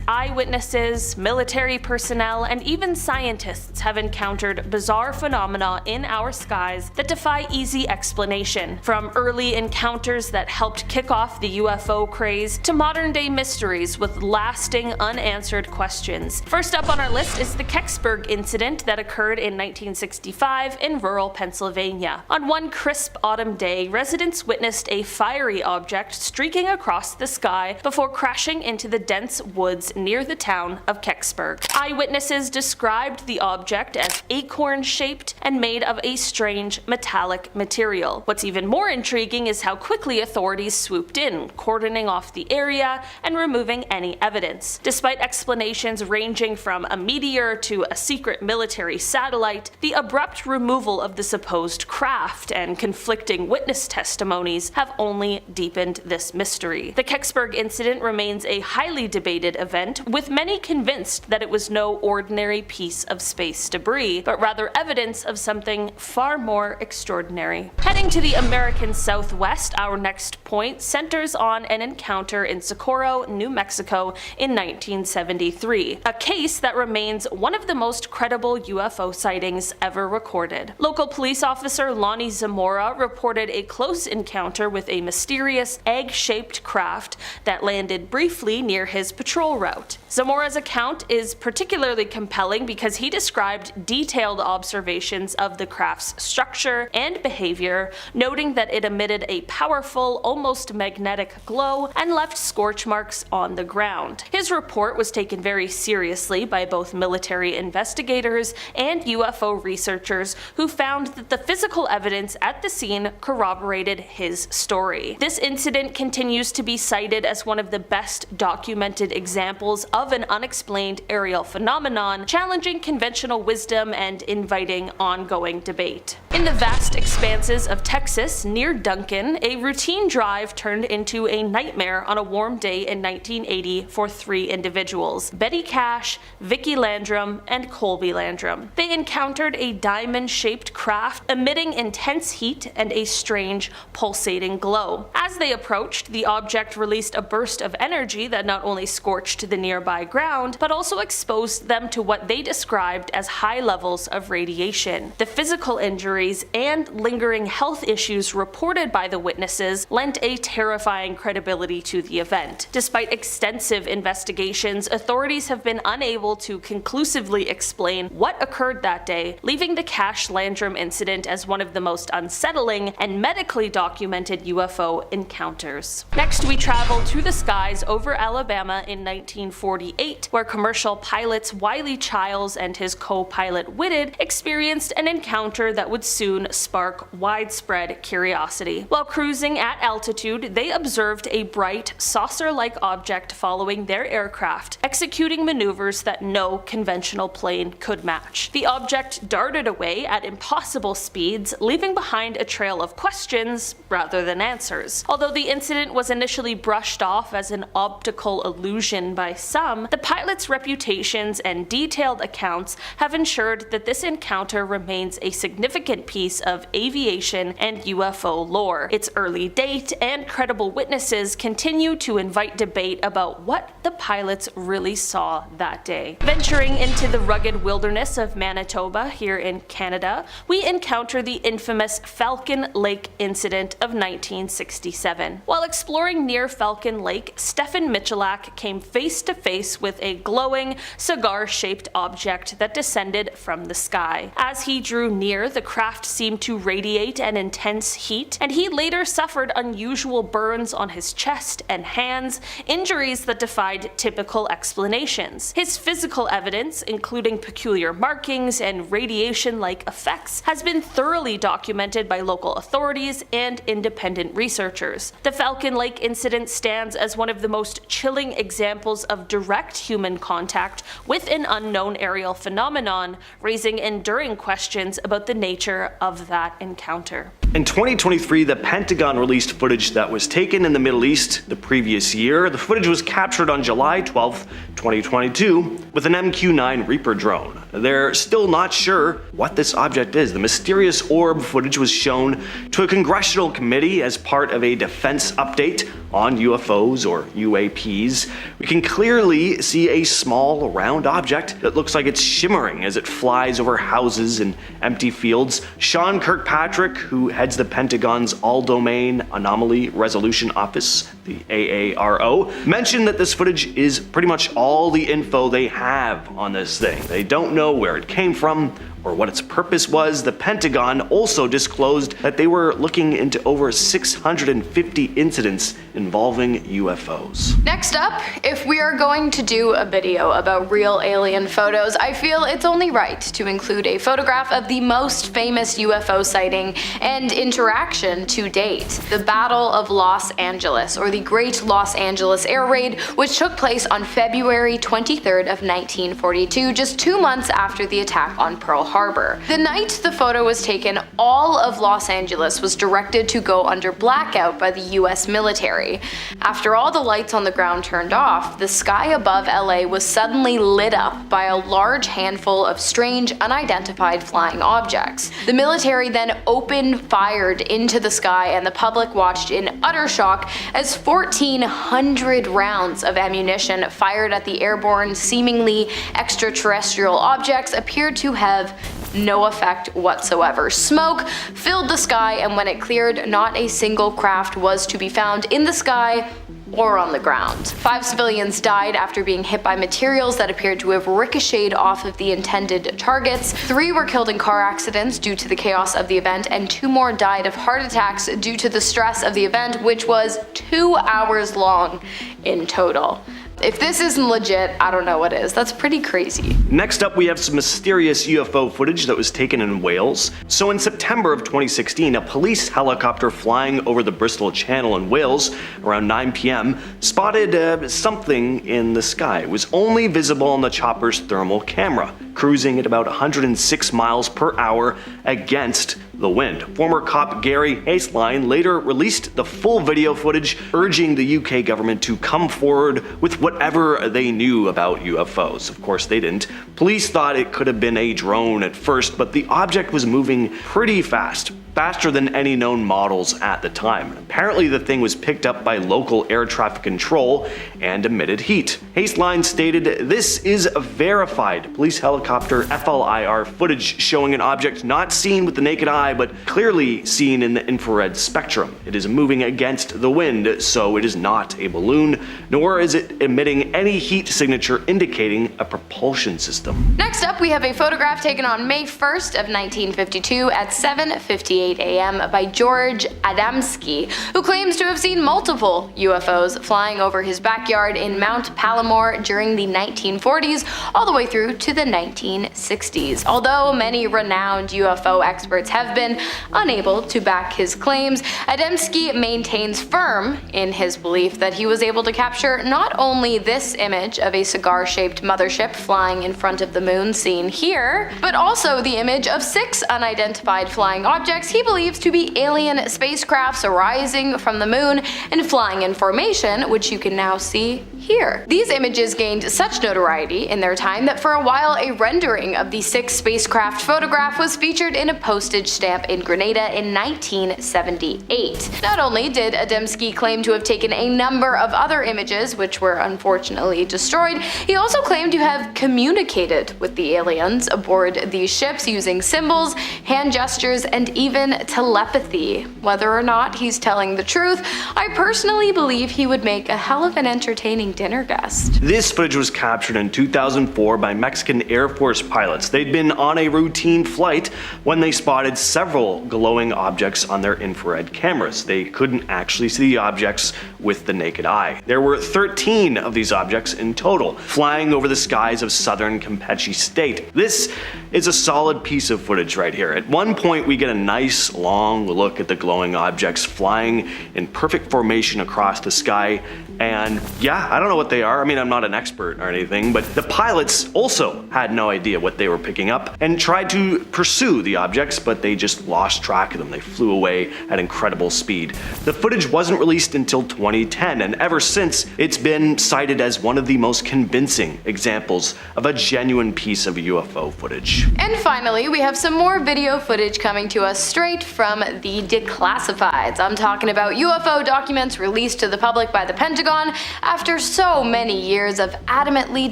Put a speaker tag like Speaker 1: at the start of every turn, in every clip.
Speaker 1: Eyewitnesses, military personnel, and even scientists have encountered bizarre phenomena in our skies that defy easy explanation, from early encounters that helped kick off the UFO craze to modern-day mysteries with lasting unanswered questions. First up on our list is the Kecksburg Incident that occurred in 1965 in rural Pennsylvania. On one crisp autumn day, residents witnessed a fiery object streaking across the sky before crashing into the dense woods near the town of Kecksburg. Eyewitnesses described the object as acorn-shaped and made of a strange metallic material. What's even more intriguing is how quickly authorities swooped in, cordoning off the area and removing any evidence. Despite explanations ranging from a meteor to a secret military satellite, the abrupt removal of the supposed craft and conflicting witness testimonies have only deepened this mystery. The Kecksburg Incident remains a highly debated event, with many convinced that it was no ordinary piece of space debris, but rather evidence of something far more extraordinary. Heading to the American Southwest, our next point centers on an encounter in Socorro, New Mexico in 1973, a case that remains one of the most credible UFO sightings ever recorded. Local police officer Lonnie Zamora reported a close encounter with a mysterious egg-shaped craft that landed briefly near his patrol route. Zamora's account is particularly compelling because he described detailed observations of the craft's structure and behavior, noting that it emitted a powerful, almost magnetic glow and left scorch marks on the ground. His report was taken very seriously by both military investigators and UFO researchers who found that the physical evidence at the scene corroborated his story. This incident continues to be cited as one of the best documented examples of an unexplained aerial phenomenon, challenging conventional wisdom and inviting ongoing debate. In the vast expanses of Texas near Duncan, a routine drive turned into a nightmare on a warm day in 1980 for three individuals: Betty Cash, Vicki Landrum, and Colby Landrum. They encountered a diamond-shaped craft emitting intense heat and a strange, pulsating glow. As they approached, the object released a burst of energy that not only scorched the nearby ground, but also exposed them to what they described as high levels of radiation. The physical injuries and lingering health issues reported by the witnesses lent a terrifying credibility to the event. Despite extensive investigations, authorities have been unable to conclusively explain what occurred that day, leaving the Cash-Landrum Incident as one of the most unsettling and medically documented UFO encounters. Next, we travel to the skies over Alabama in 1948, where commercial pilots Wiley Childs and his co-pilot Whitted experienced an encounter that would soon spark widespread curiosity. While cruising at altitude, they observed a bright, saucer-like object following their aircraft, executing maneuvers that no conventional plane could match. The object darted away at impossible speeds, leaving behind a trail of questions rather than answers. Although the incident was initially brushed off as an optical illusion by some, the pilot's reputations and detailed accounts have ensured that this encounter remains a significant piece of aviation and UFO lore. Its early date and credible witnesses continue to invite debate about what the pilots really saw that day. Venturing into the rugged wilderness of Manitoba here in Canada, we encounter the infamous Falcon Lake Incident of 1967. While exploring near Falcon Lake, Stephen Michalak came face to face with a glowing, cigar-shaped object that descended from the sky. As he drew near, the craft seemed to radiate an intense heat, and he later suffered unusual burns on his chest and hands, injuries that defied typical explanations. His physical evidence, including peculiar markings and radiation-like effects, has been thoroughly documented by local authorities and independent researchers. The Falcon Lake incident stands as one of the most chilling examples of direct human contact with an unknown aerial phenomenon, raising enduring questions about the nature of that encounter.
Speaker 2: In 2023, the Pentagon released footage that was taken in the Middle East the previous year. The footage was captured on July 12, 2022, with an MQ-9 Reaper drone. They're still not sure what this object is. The mysterious orb footage was shown to a congressional committee as part of a defense update on UFOs or UAPs. We can clearly see a small round object that looks like it's shimmering as it flies over houses and empty fields. Sean Kirkpatrick, who heads the Pentagon's All-Domain Anomaly Resolution Office, the AARO, mentioned that this footage is pretty much all the info they have on this thing. They don't know where it came from or what its purpose was. The Pentagon also disclosed that they were looking into over 650 incidents involving UFOs.
Speaker 3: Next up, if we are going to do a video about real alien photos, I feel it's only right to include a photograph of the most famous UFO sighting and interaction to date, the Battle of Los Angeles, or the Great Los Angeles Air Raid, which took place on February 23rd of 1942, just 2 months after the attack on Pearl Harbor. The night the photo was taken, all of Los Angeles was directed to go under blackout by the US military. After all the lights on the ground turned off, the sky above LA was suddenly lit up by a large handful of strange, unidentified flying objects. The military then opened fired into the sky, and the public watched in utter shock as 1,400 rounds of ammunition fired at the airborne, seemingly extraterrestrial objects appeared to have no effect whatsoever. Smoke filled the sky, and when it cleared, not a single craft was to be found in the sky or on the ground. 5 civilians died after being hit by materials that appeared to have ricocheted off of the intended targets. 3 were killed in car accidents due to the chaos of the event, and 2 more died of heart attacks due to the stress of the event, which was 2 hours long in total. If this isn't legit, I don't know what is. That's pretty crazy.
Speaker 2: Next up, we have some mysterious UFO footage that was taken in Wales. So in September of 2016, a police helicopter flying over the Bristol Channel in Wales around 9 p.m. spotted something in the sky. It was only visible on the chopper's thermal camera, cruising at about 106 miles per hour against the wind. Former cop Gary Haseline later released the full video footage, urging the UK government to come forward with whatever they knew about UFOs. Of course, they didn't. Police thought it could have been a drone at first, but the object was moving pretty fast. Faster than any known models at the time. Apparently the thing was picked up by local air traffic control and emitted heat. Haseline stated, "This is verified police helicopter FLIR footage showing an object not seen with the naked eye but clearly seen in the infrared spectrum. It is moving against the wind, so it is not a balloon, nor is it emitting any heat signature indicating a propulsion system."
Speaker 3: Next up, we have a photograph taken on May 1st of 1952 at 7:58 a.m. by George Adamski, who claims to have seen multiple UFOs flying over his backyard in Mount Palomar during the 1940s all the way through to the 1960s. Although many renowned UFO experts have been unable to back his claims, Adamski maintains firm in his belief that he was able to capture not only this image of a cigar-shaped mothership flying in front of the moon seen here, but also the image of 6 unidentified flying objects he believes to be alien spacecrafts arising from the moon and flying in formation, which you can now see here. These images gained such notoriety in their time that for a while a rendering of the 6 spacecraft photograph was featured in a postage stamp in Grenada in 1978. Not only did Adamski claim to have taken a number of other images, which were unfortunately destroyed, he also claimed to have communicated with the aliens aboard these ships using symbols, hand gestures, and even telepathy. Whether or not he's telling the truth, I personally believe he would make a hell of an entertaining dinner guest.
Speaker 2: This footage was captured in 2004 by Mexican Air Force pilots. They'd been on a routine flight when they spotted several glowing objects on their infrared cameras. They couldn't actually see the objects with the naked eye. There were 13 of these objects in total, flying over the skies of southern Campeche state. This is a solid piece of footage right here. At one point we get a nice long look at the glowing objects flying in perfect formation across the sky. And yeah, I don't know what they are. I mean, I'm not an expert or anything, but the pilots also had no idea what they were picking up and tried to pursue the objects, but they just lost track of them. They flew away at incredible speed. The footage wasn't released until 2010, and ever since, it's been cited as one of the most convincing examples of a genuine piece of UFO footage.
Speaker 3: And finally, we have some more video footage coming to us straight from the declassifieds. I'm talking about UFO documents released to the public by the Pentagon after so many years of adamantly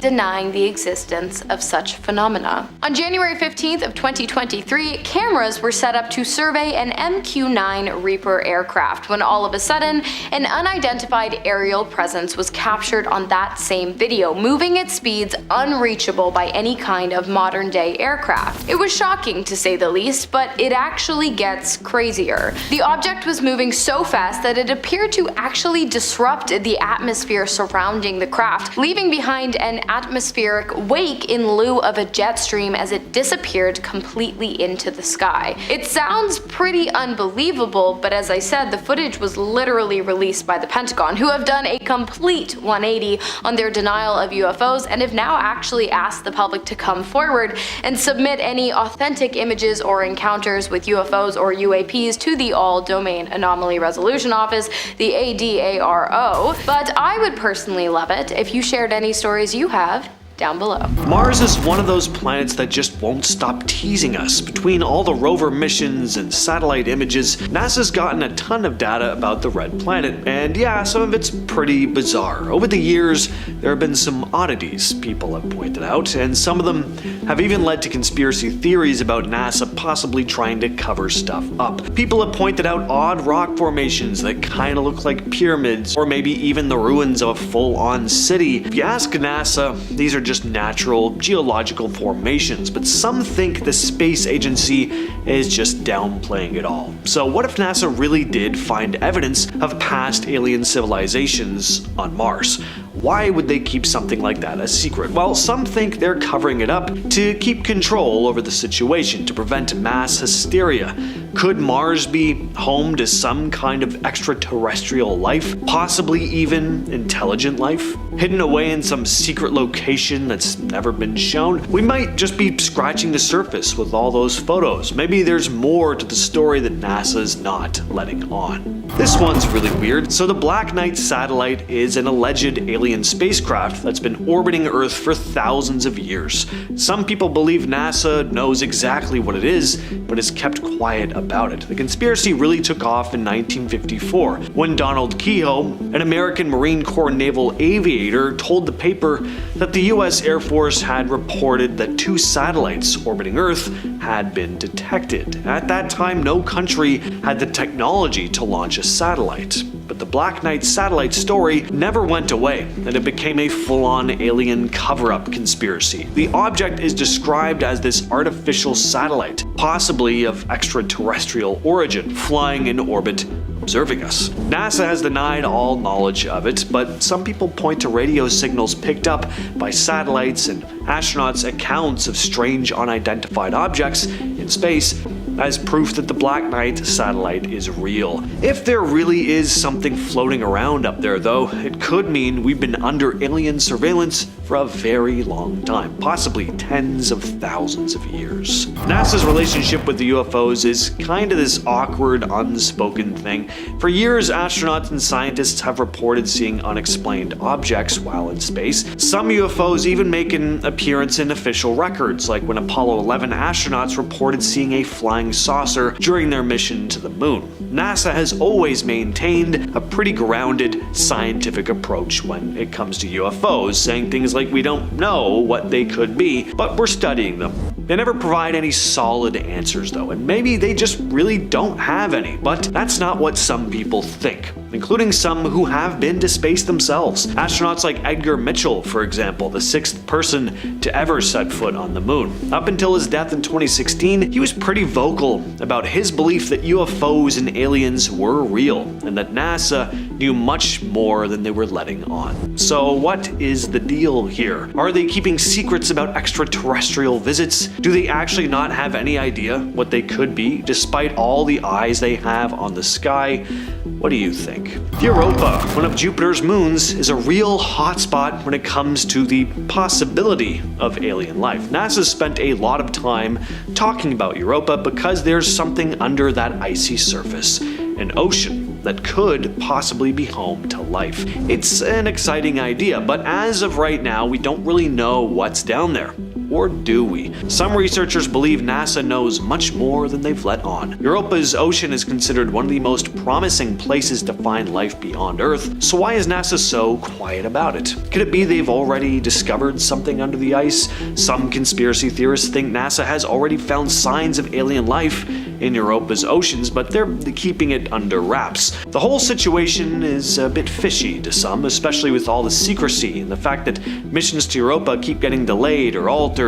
Speaker 3: denying the existence of such phenomena. On January 15th of 2023, cameras were set up to survey an MQ-9 Reaper aircraft when all of a sudden, an unidentified aerial presence was captured on that same video, moving at speeds unreachable by any kind of modern-day aircraft. It was shocking to say the least, but it actually gets crazier. The object was moving so fast that it appeared to actually disrupt the atmosphere surrounding the craft, leaving behind an atmospheric wake in lieu of a jet stream as it disappeared completely into the sky. It sounds pretty unbelievable, but as I said, the footage was literally released by the Pentagon, who have done a complete 180 on their denial of UFOs and have now actually asked the public to come forward and submit any authentic images or encounters with UFOs or UAPs to the All-Domain Anomaly Resolution Office, the ADARO, but I would personally love it if you shared any stories you have down below.
Speaker 2: Mars is one of those planets that just won't stop teasing us. Between all the rover missions and satellite images, NASA's gotten a ton of data about the red planet, and yeah, some of it's pretty bizarre. Over the years, there have been some oddities people have pointed out, and some of them have even led to conspiracy theories about NASA possibly trying to cover stuff up. People have pointed out odd rock formations that kinda look like pyramids, or maybe even the ruins of a full-on city. If you ask NASA, these are just natural geological formations, but some think the space agency is just downplaying it all. So what if NASA really did find evidence of past alien civilizations on Mars? Why would they keep something like that a secret? Well, some think they're covering it up to keep control over the situation, to prevent mass hysteria. Could Mars be home to some kind of extraterrestrial life? Possibly even intelligent life? Hidden away in some secret location that's never been shown? We might just be scratching the surface with all those photos. Maybe there's more to the story that NASA's not letting on. This one's really weird. So the Black Knight satellite is an alleged alien spacecraft that's been orbiting Earth for thousands of years. Some people believe NASA knows exactly what it is, but has kept quiet about it. The conspiracy really took off in 1954, when Donald Kehoe, an American Marine Corps naval aviator, told the paper that the US Air Force had reported that 2 satellites orbiting Earth had been detected. At that time, no country had the technology to launch a satellite. But the Black Knight satellite story never went away, and it became a full-on alien cover-up conspiracy. The object is described as this artificial satellite, possibly of extraterrestrial origin, flying in orbit observing us. NASA has denied all knowledge of it, but some people point to radio signals picked up by satellites and astronauts' accounts of strange unidentified objects in space as proof that the Black Knight satellite is real. If there really is something floating around up there though, it could mean we've been under alien surveillance for a very long time, possibly tens of thousands of years. NASA's relationship with the UFOs is kind of this awkward, unspoken thing. For years, astronauts and scientists have reported seeing unexplained objects while in space. Some UFOs even make an appearance in official records, like when Apollo 11 astronauts reported seeing a flying saucer during their mission to the moon. NASA has always maintained a pretty grounded scientific approach when it comes to UFOs, saying things like we don't know what they could be, but we're studying them. They never provide any solid answers though, and maybe they just really don't have any, but that's not what some people think, including some who have been to space themselves. Astronauts like Edgar Mitchell, for example, the 6th person to ever set foot on the moon. Up until his death in 2016, he was pretty vocal about his belief that UFOs and aliens were real, and that NASA knew much more than they were letting on. So what is the deal here? Are they keeping secrets about extraterrestrial visits? Do they actually not have any idea what they could be, despite all the eyes they have on the sky? What do you think? think. Europa, one of Jupiter's moons, is a real hotspot when it comes to the possibility of alien life. NASA spent a lot of time talking about Europa because there's something under that icy surface, an ocean that could possibly be home to life. It's an exciting idea, but as of right now, we don't really know what's down there. Or do we? Some researchers believe NASA knows much more than they've let on. Europa's ocean is considered one of the most promising places to find life beyond Earth, so why is NASA so quiet about it? Could it be they've already discovered something under the ice? Some conspiracy theorists think NASA has already found signs of alien life in Europa's oceans, but they're keeping it under wraps. The whole situation is a bit fishy to some, especially with all the secrecy and the fact that missions to Europa keep getting delayed or altered.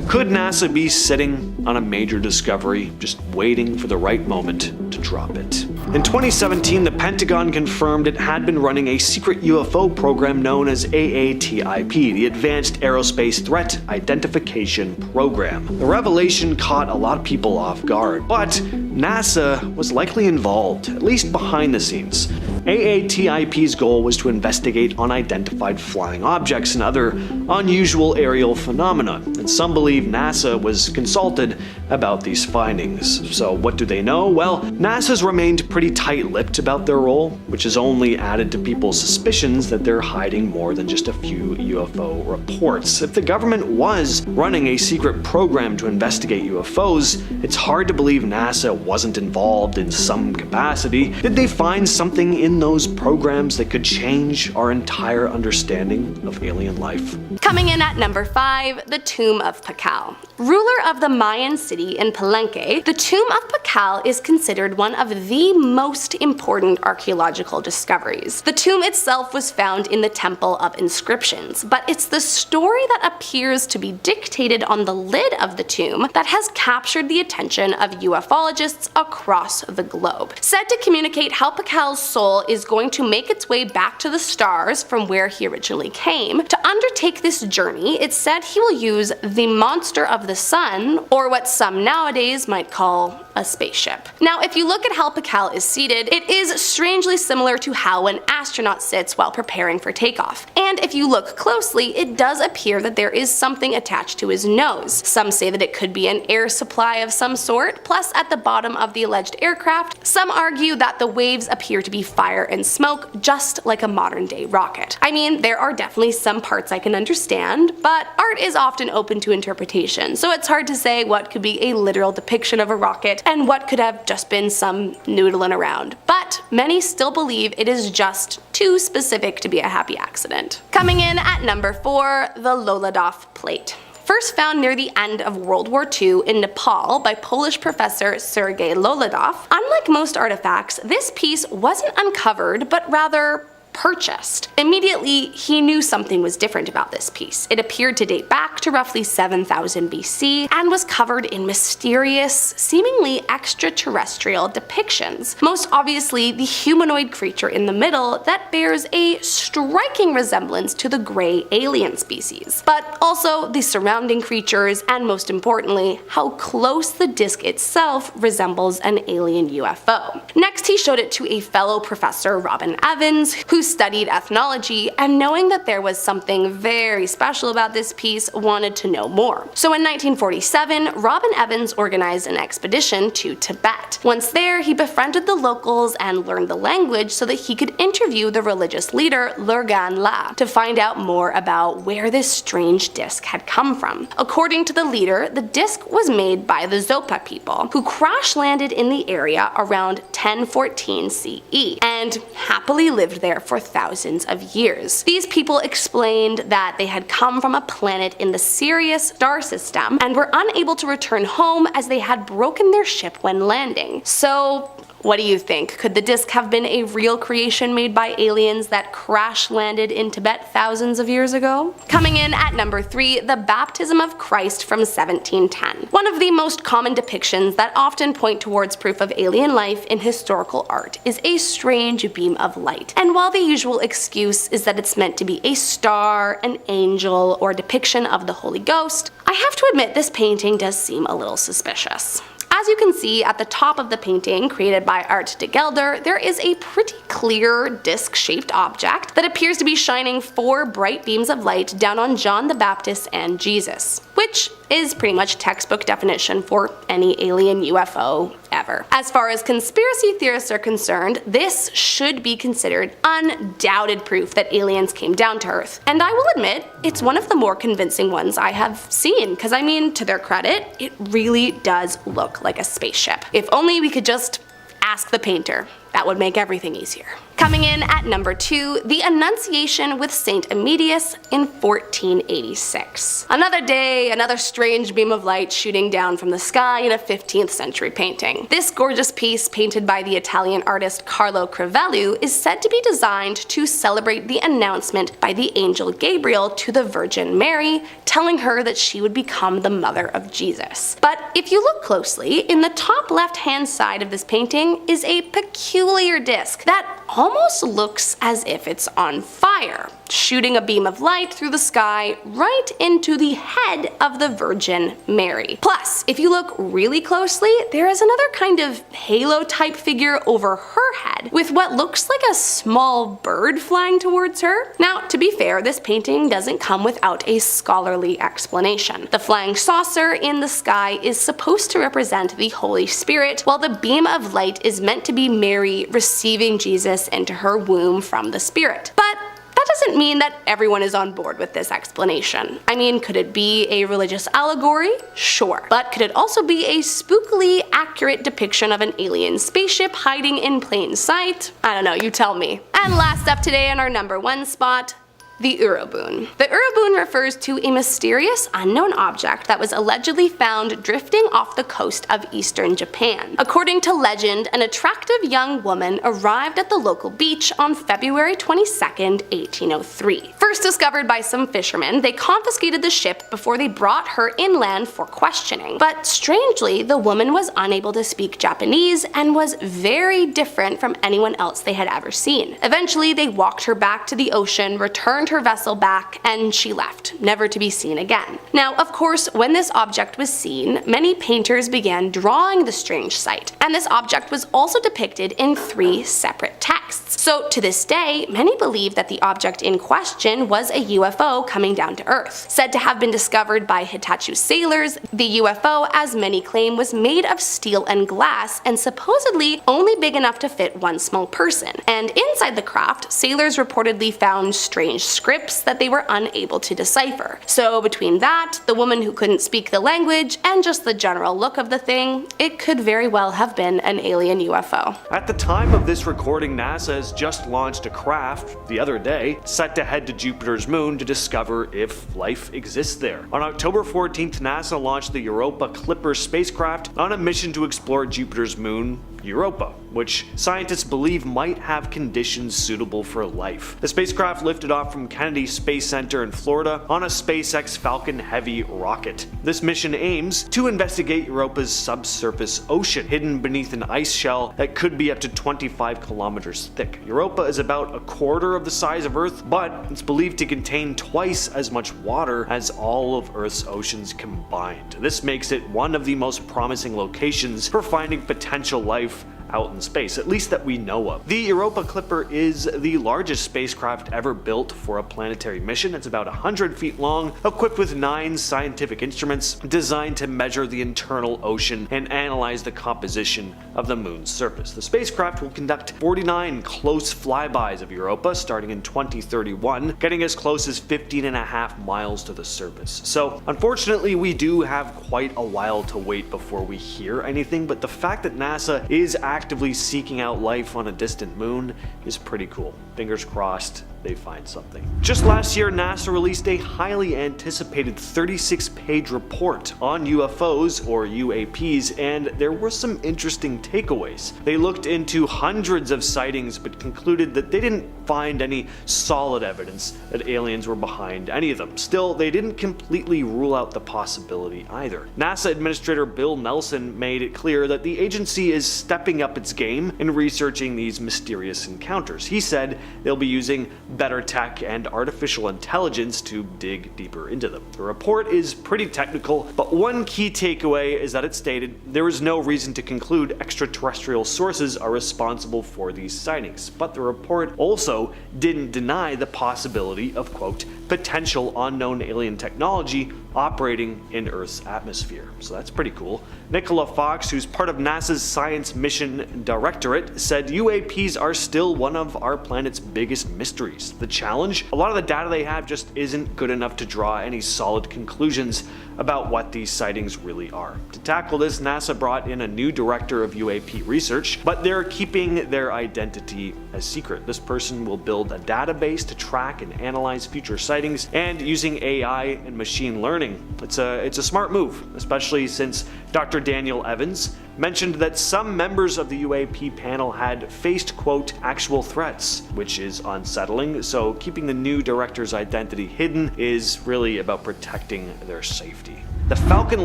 Speaker 2: Could NASA be sitting on a major discovery, just waiting for the right moment to drop it? In 2017, the Pentagon confirmed it had been running a secret UFO program known as AATIP, the Advanced Aerospace Threat Identification Program. The revelation caught a lot of people off guard, but NASA was likely involved, at least behind the scenes. AATIP's goal was to investigate unidentified flying objects and other unusual aerial phenomena, and some believe NASA was consulted about these findings. So what do they know? Well, NASA's remained pretty tight-lipped about their role, which has only added to people's suspicions that they're hiding more than just a few UFO reports. If the government was running a secret program to investigate UFOs, it's hard to believe NASA wasn't involved in some capacity. Did they find something in those programs that could change our entire understanding of alien life?
Speaker 4: Coming in at number 5, the Tomb of Pakal. Ruler of the Mayan city in Palenque, the Tomb of Pakal is considered one of the most important archaeological discoveries. The tomb itself was found in the Temple of Inscriptions, but it's the story that appears to be dictated on the lid of the tomb that has captured the attention of ufologists across the globe. Said to communicate how Pakal's soul is going to make its way back to the stars from where he originally came. To undertake this journey, it's said he will use the monster of the sun, or what some nowadays might call a spaceship. Now, if you look at how Pakal is seated, it is strangely similar to how an astronaut sits while preparing for takeoff. And if you look closely, it does appear that there is something attached to his nose. Some say that it could be an air supply of some sort, plus at the bottom of the alleged aircraft, some argue that the waves appear to be fire and smoke, just like a modern day rocket. I mean, there are definitely some parts I can understand, but art is often open to interpretation, so it's hard to say what could be a literal depiction of a rocket and what could have just been some noodling around. But many still believe it is just too specific to be a happy accident. Coming in at number 4, the Loladoff Plate. First found near the end of World War II in Nepal by Polish professor Sergei Loladoff, unlike most artifacts, this piece wasn't uncovered, but rather purchased. Immediately, he knew something was different about this piece. It appeared to date back to roughly 7000 BC and was covered in mysterious, seemingly extraterrestrial depictions. Most obviously, the humanoid creature in the middle that bears a striking resemblance to the gray alien species, but also the surrounding creatures and, most importantly, how close the disc itself resembles an alien UFO. Next, he showed it to a fellow professor, Robin Evans, who studied ethnology, and knowing that there was something very special about this piece, wanted to know more. So in 1947, Robin Evans organized an expedition to Tibet. Once there, he befriended the locals and learned the language so that he could interview the religious leader Lurgan La to find out more about where this strange disc had come from. According to the leader, the disc was made by the Zopa people, who crash-landed in the area around 1014 CE, and happily lived there for thousands of years. These people explained that they had come from a planet in the Sirius star system and were unable to return home as they had broken their ship when landing. So, what do you think? Could the disc have been a real creation made by aliens that crash-landed in Tibet thousands of years ago? Coming in at number 3, the Baptism of Christ from 1710. One of the most common depictions that often point towards proof of alien life in historical art is a strange beam of light. And while the usual excuse is that it's meant to be a star, an angel, or a depiction of the Holy Ghost, I have to admit this painting does seem a little suspicious. As you can see at the top of the painting created by Art de Gelder, there is a pretty clear disc-shaped object that appears to be shining 4 bright beams of light down on John the Baptist and Jesus, which is pretty much textbook definition for any alien UFO ever. As far as conspiracy theorists are concerned, this should be considered undoubted proof that aliens came down to Earth. And I will admit, it's one of the more convincing ones I have seen, because I mean, to their credit, it really does look like a spaceship. If only we could just ask the painter. That would make everything easier. Coming in at number 2, the Annunciation with Saint Emetius in 1486. Another day, another strange beam of light shooting down from the sky in a 15th century painting. This gorgeous piece, painted by the Italian artist Carlo Crivelli, is said to be designed to celebrate the announcement by the angel Gabriel to the Virgin Mary, telling her that she would become the mother of Jesus. But if you look closely, in the top left-hand side of this painting is a peculiar disc that almost looks as if it's on fire, shooting a beam of light through the sky right into the head of the Virgin Mary. Plus, if you look really closely, there is another kind of halo-type figure over her head, with what looks like a small bird flying towards her. Now, to be fair, this painting doesn't come without a scholarly explanation. The flying saucer in the sky is supposed to represent the Holy Spirit, while the beam of light is meant to be Mary receiving Jesus into her womb from the Spirit. But that doesn't mean that everyone is on board with this explanation. I mean, could it be a religious allegory? Sure. But could it also be a spookily accurate depiction of an alien spaceship hiding in plain sight? I don't know, you tell me. And last up today in our number 1 spot, the Urobune. The Urobune refers to a mysterious unknown object that was allegedly found drifting off the coast of eastern Japan. According to legend, an attractive young woman arrived at the local beach on February 22nd, 1803. First discovered by some fishermen, they confiscated the ship before they brought her inland for questioning. But strangely, the woman was unable to speak Japanese and was very different from anyone else they had ever seen. Eventually, they walked her back to the ocean, returned her vessel back, and she left, never to be seen again. Now, of course, when this object was seen, many painters began drawing the strange sight, and this object was also depicted in 3 separate texts. So to this day, many believe that the object in question was a UFO coming down to Earth. Said to have been discovered by Hitachi sailors, the UFO, as many claim, was made of steel and glass and supposedly only big enough to fit one small person. And inside the craft, sailors reportedly found strange scripts that they were unable to decipher. So between that, the woman who couldn't speak the language, and just the general look of the thing, it could very well have been an alien UFO.
Speaker 2: At the time of this recording, NASA has just launched a craft the other day set to head to Jupiter's moon to discover if life exists there. On October 14th, NASA launched the Europa Clipper spacecraft on a mission to explore Jupiter's moon, Europa, which scientists believe might have conditions suitable for life. The spacecraft lifted off from Kennedy Space Center in Florida on a SpaceX Falcon Heavy rocket. This mission aims to investigate Europa's subsurface ocean, hidden beneath an ice shell that could be up to 25 kilometers thick. Europa is about a quarter of the size of Earth, but it's believed to contain twice as much water as all of Earth's oceans combined. This makes it one of the most promising locations for finding potential life out in space, at least that we know of. The Europa Clipper is the largest spacecraft ever built for a planetary mission. It's about 100 feet long, equipped with 9 scientific instruments designed to measure the internal ocean and analyze the composition of the moon's surface. The spacecraft will conduct 49 close flybys of Europa starting in 2031, getting as close as 15.5 miles to the surface. So unfortunately, we do have quite a while to wait before we hear anything, but the fact that NASA is actively seeking out life on a distant moon is pretty cool. Fingers crossed they find something. Just last year, NASA released a highly anticipated 36-page report on UFOs, or UAPs, and there were some interesting takeaways. They looked into hundreds of sightings but concluded that they didn't find any solid evidence that aliens were behind any of them. Still, they didn't completely rule out the possibility either. NASA Administrator Bill Nelson made it clear that the agency is stepping up its game in researching these mysterious encounters. He said they'll be using better tech, and artificial intelligence to dig deeper into them. The report is pretty technical, but one key takeaway is that it stated there is no reason to conclude extraterrestrial sources are responsible for these sightings, but the report also didn't deny the possibility of, quote, potential unknown alien technology operating in Earth's atmosphere. So that's pretty cool. Nicola Fox, who's part of NASA's Science Mission Directorate, said UAPs are still one of our planet's biggest mysteries. The challenge? A lot of the data they have just isn't good enough to draw any solid conclusions about what these sightings really are. To tackle this, NASA brought in a new director of UAP research, but they're keeping their identity a secret. This person will build a database to track and analyze future sightings, and using AI and machine learning. It's a smart move, especially since Dr. Daniel Evans mentioned that some members of the UAP panel had faced, quote, actual threats, which is unsettling, so keeping the new director's identity hidden is really about protecting their safety. The Falcon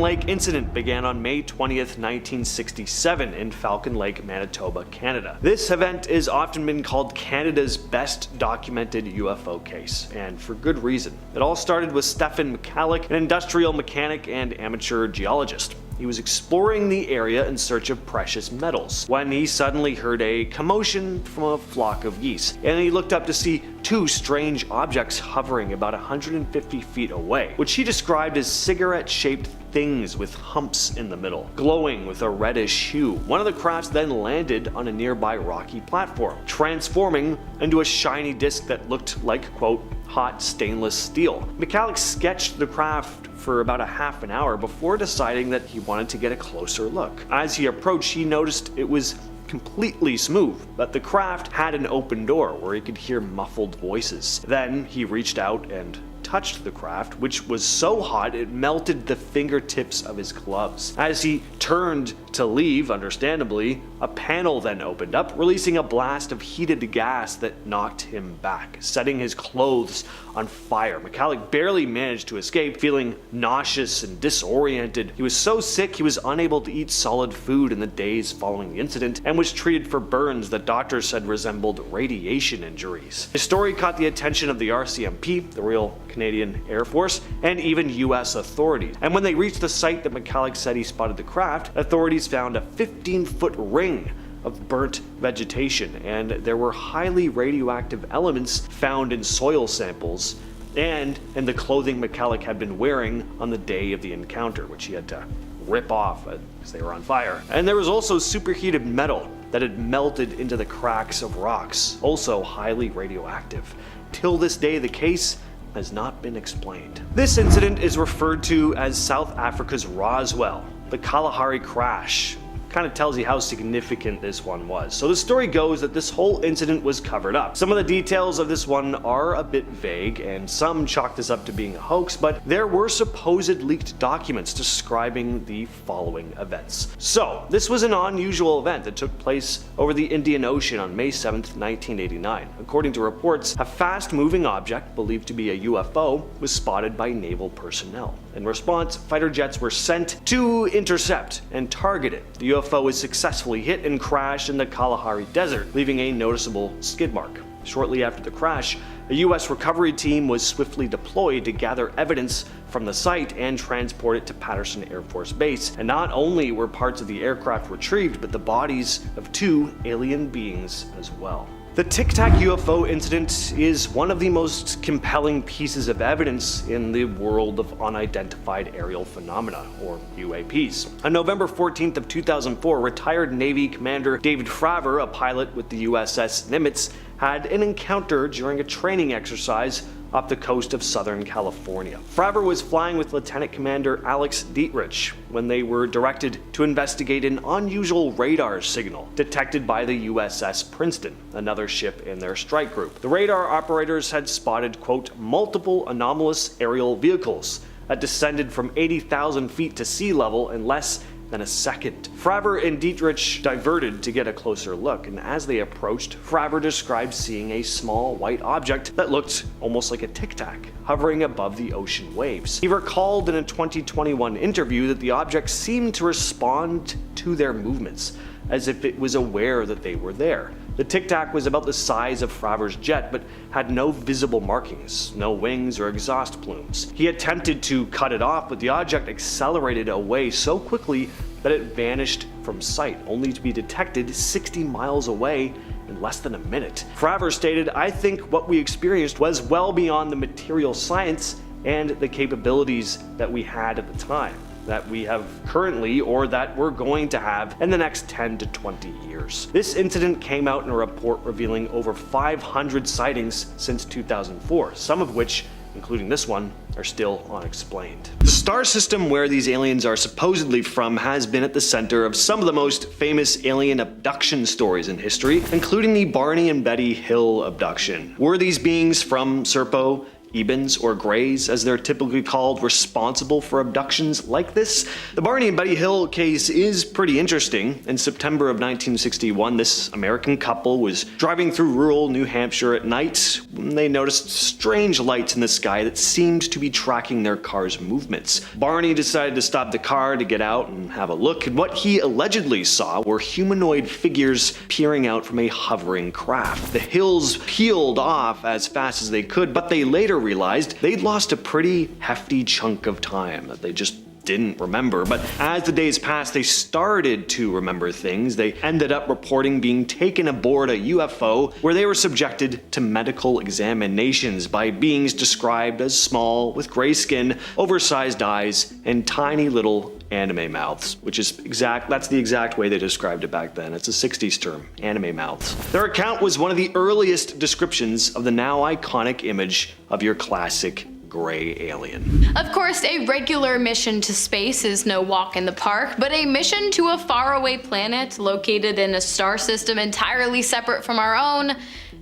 Speaker 2: Lake Incident began on May 20th, 1967 in Falcon Lake, Manitoba, Canada. This event is often been called Canada's best documented UFO case, and for good reason. It all started with Stephen McCallick, an industrial mechanic and amateur geologist. He was exploring the area in search of precious metals when he suddenly heard a commotion from a flock of geese, and he looked up to see two strange objects hovering about 150 feet away, which he described as cigarette-shaped things with humps in the middle, glowing with a reddish hue. One of the crafts then landed on a nearby rocky platform, transforming into a shiny disc that looked like, quote, hot stainless steel. McCallick sketched the craft for about a half an hour before deciding that he wanted to get a closer look. As he approached, he noticed it was completely smooth, but the craft had an open door where he could hear muffled voices. Then he reached out and touched the craft, which was so hot it melted the fingertips of his gloves. As he turned to leave, understandably, a panel then opened up, releasing a blast of heated gas that knocked him back, setting his clothes on fire. McCallick barely managed to escape, feeling nauseous and disoriented. He was so sick he was unable to eat solid food in the days following the incident, and was treated for burns that doctors said resembled radiation injuries. His story caught the attention of the RCMP, the Royal Canadian Air Force, and even US authorities. And when they reached the site that McCallick said he spotted the craft, authorities found a 15-foot ring of burnt vegetation, and there were highly radioactive elements found in soil samples and in the clothing McCallick had been wearing on the day of the encounter, which he had to rip off because they were on fire. And there was also superheated metal that had melted into the cracks of rocks, also highly radioactive. Till this day, the case has not been explained. This incident is referred to as South Africa's Roswell, the Kalahari crash. Kind of tells you how significant this one was. So the story goes that this whole incident was covered up. Some of the details of this one are a bit vague, and some chalk this up to being a hoax, but there were supposed leaked documents describing the following events. So this was an unusual event that took place over the Indian Ocean on May 7th, 1989. According to reports, a fast-moving object, believed to be a UFO, was spotted by naval personnel. In response, fighter jets were sent to intercept and target it. The UFO was successfully hit and crashed in the Kalahari Desert, leaving a noticeable skid mark. Shortly after the crash, a US recovery team was swiftly deployed to gather evidence from the site and transport it to Patterson Air Force Base. And not only were parts of the aircraft retrieved, but the bodies of two alien beings as well. The Tic-Tac UFO incident is one of the most compelling pieces of evidence in the world of unidentified aerial phenomena, or UAPs. On November 14th of 2004, retired Navy Commander David Fravor, a pilot with the USS Nimitz, had an encounter during a training exercise off the coast of Southern California. Fravor was flying with Lieutenant Commander Alex Dietrich when they were directed to investigate an unusual radar signal detected by the USS Princeton, another ship in their strike group. The radar operators had spotted, quote, multiple anomalous aerial vehicles that descended from 80,000 feet to sea level in less than a second. Fravor and Dietrich diverted to get a closer look, and as they approached, Fravor described seeing a small white object that looked almost like a tic-tac, hovering above the ocean waves. He recalled in a 2021 interview that the object seemed to respond to their movements, as if it was aware that they were there. The Tic-Tac was about the size of Fravre's jet, but had no visible markings, no wings or exhaust plumes. He attempted to cut it off, but the object accelerated away so quickly that it vanished from sight, only to be detected 60 miles away in less than a minute. Fravre stated, "I think what we experienced was well beyond the material science and the capabilities that we had at the time, that we have currently or that we're going to have in the next 10 to 20 years. This incident came out in a report revealing over 500 sightings since 2004, some of which, including this one, are still unexplained. The star system where these aliens are supposedly from has been at the center of some of the most famous alien abduction stories in history, including the Barney and Betty Hill abduction. Were these beings from Serpo, Ebens, or Greys, as they're typically called, responsible for abductions like this? The Barney and Betty Hill case is pretty interesting. In September of 1961, this American couple was driving through rural New Hampshire at night when they noticed strange lights in the sky that seemed to be tracking their car's movements. Barney decided to stop the car to get out and have a look, and what he allegedly saw were humanoid figures peering out from a hovering craft. The Hills peeled off as fast as they could, but they later realized they'd lost a pretty hefty chunk of time that they just didn't remember. But as the days passed, they started to remember things. They ended up reporting being taken aboard a UFO where they were subjected to medical examinations by beings described as small, with gray skin, oversized eyes, and tiny little anime mouths, that's the exact way they described it back then. It's a 60s term, anime mouths. Their account was one of the earliest descriptions of the now iconic image of your classic gray alien.
Speaker 3: Of course, a regular mission to space is no walk in the park, but a mission to a faraway planet located in a star system entirely separate from our own,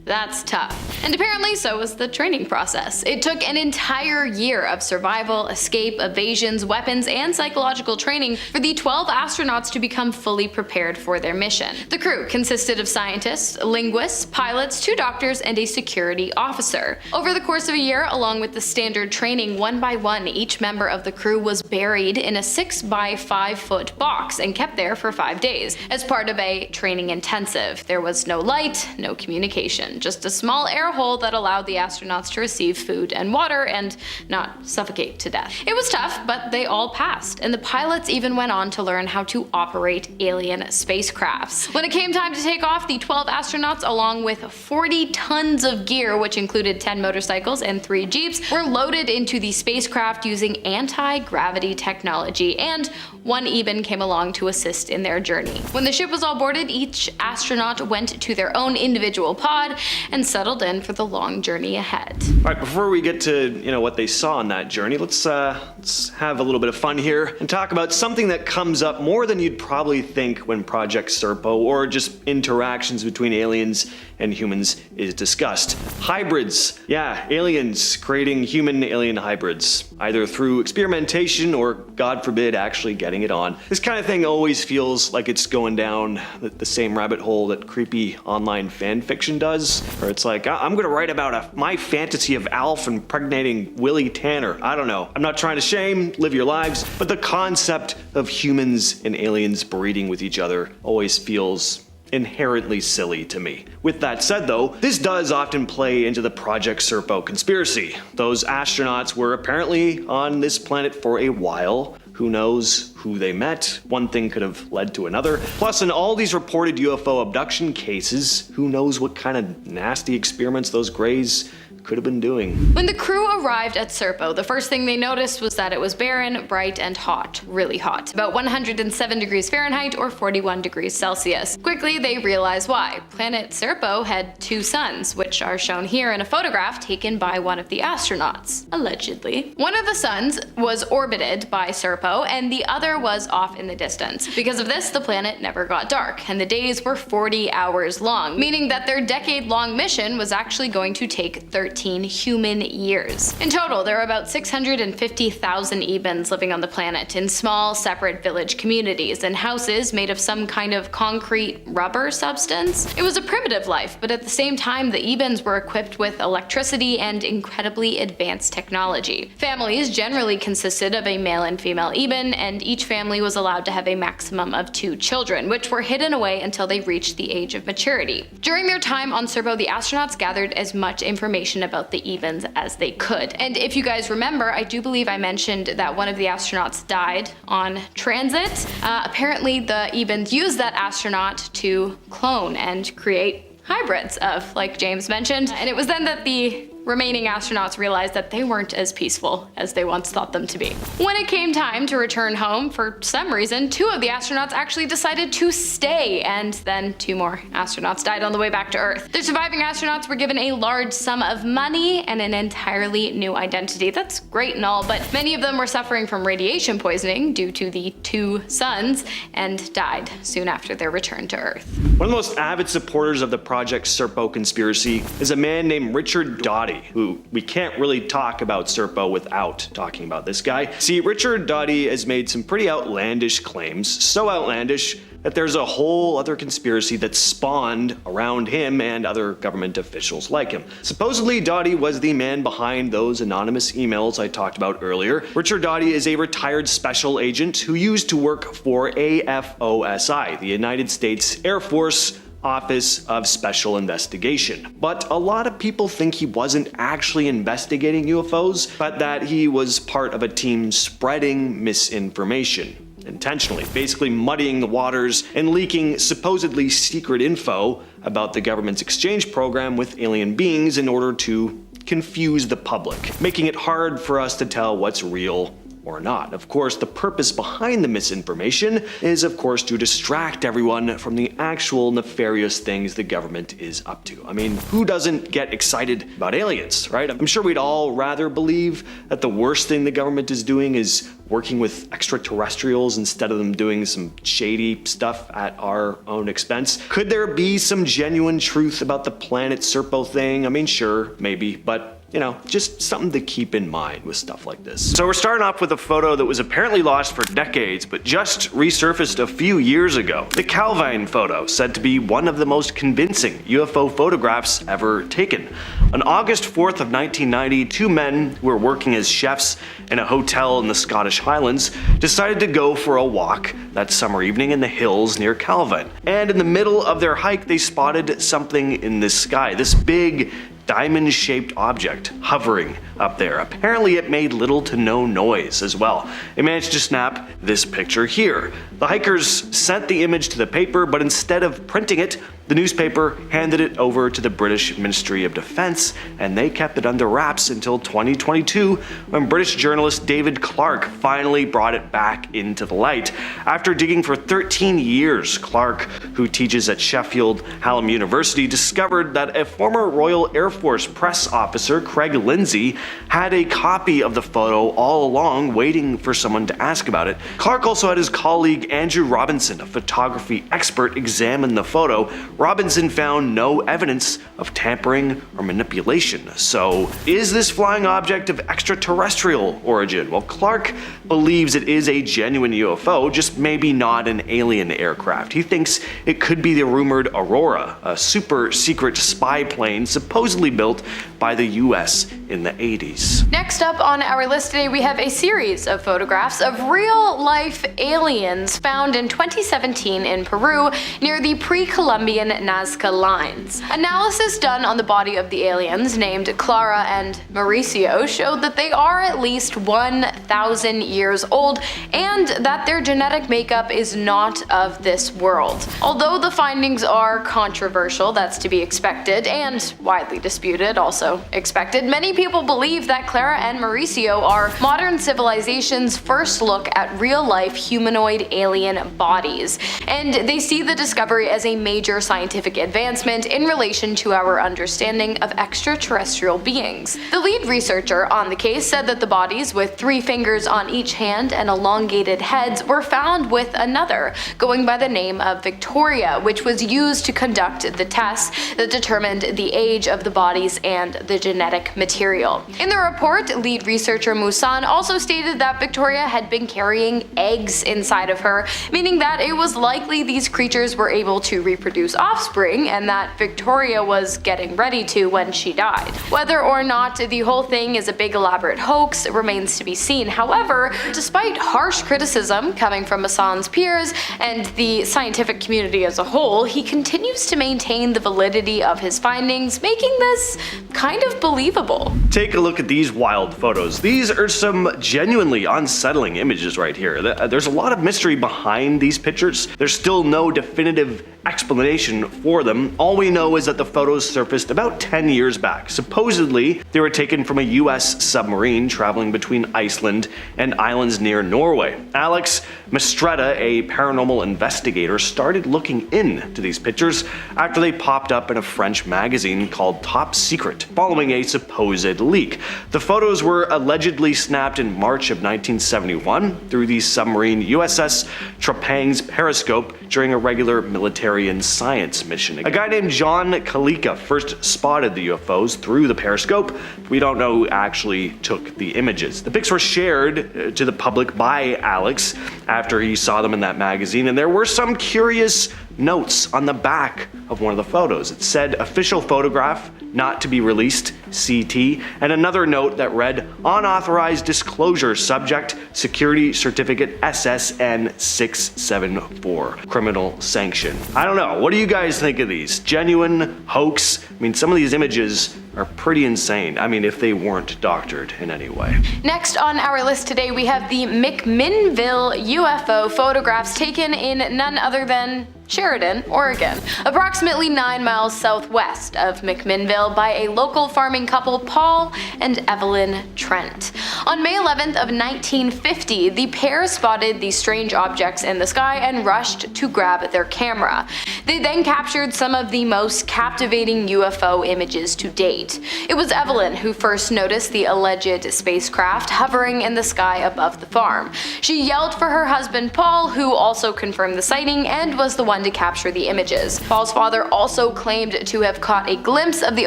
Speaker 3: that's tough. And apparently so was the training process. It took an entire year of survival, escape, evasions, weapons, and psychological training for the 12 astronauts to become fully prepared for their mission. The crew consisted of scientists, linguists, pilots, 2 doctors, and a security officer. Over the course of a year, along with the standard training, one by one, each member of the crew was buried in a 6 by 5 foot box and kept there for 5 days as part of a training intensive. There was no light, no communication. Just a small air hole that allowed the astronauts to receive food and water and not suffocate to death. It was tough, but they all passed, and the pilots even went on to learn how to operate alien spacecrafts. When it came time to take off, the 12 astronauts, along with 40 tons of gear, which included 10 motorcycles and 3 jeeps, were loaded into the spacecraft using anti-gravity technology, and one even came along to assist in their journey. When the ship was all boarded, each astronaut went to their own individual pod and settled in for the long journey ahead.
Speaker 2: All right, before we get to what they saw on that journey, let's have a little bit of fun here and talk about something that comes up more than you'd probably think when Project Serpo or just interactions between aliens and humans is discussed. Hybrids. Yeah, aliens creating human-alien hybrids, either through experimentation or, God forbid, actually getting it on. This kind of thing always feels like it's going down the same rabbit hole that creepy online fan fiction does, where it's like, I'm gonna write about my fantasy of Alf impregnating Willie Tanner. I don't know. I'm not trying to shame, live your lives, but the concept of humans and aliens breeding with each other always feels inherently silly to me. With that said though, this does often play into the Project Serpo conspiracy. Those astronauts were apparently on this planet for a while. Who knows who they met? One thing could have led to another. Plus, in all these reported UFO abduction cases, who knows what kind of nasty experiments those Greys could have been doing.
Speaker 3: When the crew arrived at Serpo, the first thing they noticed was that it was barren, bright, and hot. Really hot. About 107 degrees Fahrenheit or 41 degrees Celsius. Quickly, they realized why. Planet Serpo had 2 suns, which are shown here in a photograph taken by one of the astronauts. Allegedly. One of the suns was orbited by Serpo, and the other was off in the distance. Because of this, the planet never got dark, and the days were 40 hours long, meaning that their decade-long mission was actually going to take 13 13 human years. In total, there are about 650,000 Ebens living on the planet in small, separate village communities and houses made of some kind of concrete rubber substance. It was a primitive life, but at the same time, the Ebens were equipped with electricity and incredibly advanced technology. Families generally consisted of a male and female Eben, and each family was allowed to have a maximum of 2 children, which were hidden away until they reached the age of maturity. During their time on Serbo, the astronauts gathered as much information about the Ebens as they could. And if you guys remember, I do believe I mentioned that one of the astronauts died on transit. Apparently the Ebens used that astronaut to clone and create hybrids of, like James mentioned. And it was then that the remaining astronauts realized that they weren't as peaceful as they once thought them to be. When it came time to return home, for some reason, 2 of the astronauts actually decided to stay, and then 2 more astronauts died on the way back to Earth. The surviving astronauts were given a large sum of money and an entirely new identity. That's great and all, but many of them were suffering from radiation poisoning due to the 2 suns and died soon after their return to Earth.
Speaker 2: One of the most avid supporters of the Project Serpo conspiracy is a man named Richard Doty, who we can't really talk about Serpo without talking about this guy. See, Richard Doty has made some pretty outlandish claims, so outlandish that there's a whole other conspiracy that spawned around him and other government officials like him. Supposedly, Doty was the man behind those anonymous emails I talked about earlier. Richard Doty is a retired special agent who used to work for AFOSI, the United States Air Force Office of Special Investigation. But a lot of people think he wasn't actually investigating UFOs, but that he was part of a team spreading misinformation intentionally, basically muddying the waters and leaking supposedly secret info about the government's exchange program with alien beings in order to confuse the public, making it hard for us to tell what's real or not. Of course, the purpose behind the misinformation is, of course, to distract everyone from the actual nefarious things the government is up to. I mean, who doesn't get excited about aliens, right? I'm sure we'd all rather believe that the worst thing the government is doing is working with extraterrestrials instead of them doing some shady stuff at our own expense. Could there be some genuine truth about the planet Serpo thing? I mean, sure, maybe, but you know, just something to keep in mind with stuff like this. So we're starting off with a photo that was apparently lost for decades, but just resurfaced a few years ago. The Calvine photo, said to be one of the most convincing UFO photographs ever taken. On August 4th of 1990, 2 men who were working as chefs in a hotel in the Scottish Highlands decided to go for a walk that summer evening in the hills near Calvine. And in the middle of their hike, they spotted something in the sky, this big diamond-shaped object hovering up there. Apparently it made little to no noise as well. They managed to snap this picture here. The hikers sent the image to the paper, but instead of printing it, the newspaper handed it over to the British Ministry of Defence, and they kept it under wraps until 2022, when British journalist David Clarke finally brought it back into the light. After digging for 13 years, Clarke, who teaches at Sheffield Hallam University, discovered that a former Royal Air Force press officer, Craig Lindsay, had a copy of the photo all along, waiting for someone to ask about it. Clarke also had his colleague Andrew Robinson, a photography expert, examine the photo. Robinson found no evidence of tampering or manipulation. So, is this flying object of extraterrestrial origin? Well, Clarke believes it is a genuine UFO, just maybe not an alien aircraft. He thinks it could be the rumored Aurora, a super secret spy plane supposedly built by the US in the 80s.
Speaker 3: Next up on our list today, we have a series of photographs of real-life aliens found in 2017 in Peru near the pre-Columbian Nazca lines. Analysis done on the body of the aliens, named Clara and Mauricio, showed that they are at least 1,000 years old and that their genetic makeup is not of this world. Although the findings are controversial, that's to be expected, and widely disputed, also expected, many people believe that Clara and Mauricio are modern civilization's first look at real-life humanoid alien bodies, and they see the discovery as a major scientific scientific advancement in relation to our understanding of extraterrestrial beings. The lead researcher on the case said that the bodies with 3 fingers on each hand and elongated heads were found with another, going by the name of Victoria, which was used to conduct the tests that determined the age of the bodies and the genetic material. In the report, lead researcher Musan also stated that Victoria had been carrying eggs inside of her, meaning that it was likely these creatures were able to reproduce offspring and that Victoria was getting ready to when she died. Whether or not the whole thing is a big elaborate hoax remains to be seen. However, despite harsh criticism coming from Musan's peers and the scientific community as a whole, he continues to maintain the validity of his findings, making this kind of believable.
Speaker 2: Take a look at these wild photos. These are some genuinely unsettling images right here. There's a lot of mystery behind these pictures. There's still no definitive explanation for them. All we know is that the photos surfaced about 10 years back. Supposedly, they were taken from a US submarine traveling between Iceland and islands near Norway. Alex Mistretta, a paranormal investigator, started looking into these pictures after they popped up in a French magazine called Top Secret, following a supposed leak. The photos were allegedly snapped in March of 1971 through the submarine USS Trepang's periscope during a regular military and science mission. A guy named John Kalika first spotted the UFOs through the periscope. We don't know who actually took the images. The pics were shared to the public by Alex after he saw them in that magazine, and there were some curious notes on the back of one of the photos. It said official photograph, not to be released, CT, and another note that read unauthorized disclosure subject security certificate SSN 674 criminal sanction. I don't know, what do you guys think of these? Genuine? Hoax? I mean, some of these images are pretty insane. I mean, if they weren't doctored in any way.
Speaker 3: Next on our list today, we have the McMinnville UFO photographs taken in none other than Sheridan, Oregon, approximately 9 miles southwest of McMinnville by a local farming couple, Paul and Evelyn Trent. On May 11th of 1950, the pair spotted these strange objects in the sky and rushed to grab their camera. They then captured some of the most captivating UFO images to date. It was Evelyn who first noticed the alleged spacecraft hovering in the sky above the farm. She yelled for her husband Paul, who also confirmed the sighting and was the one to capture the images. Paul's father also claimed to have caught a glimpse of the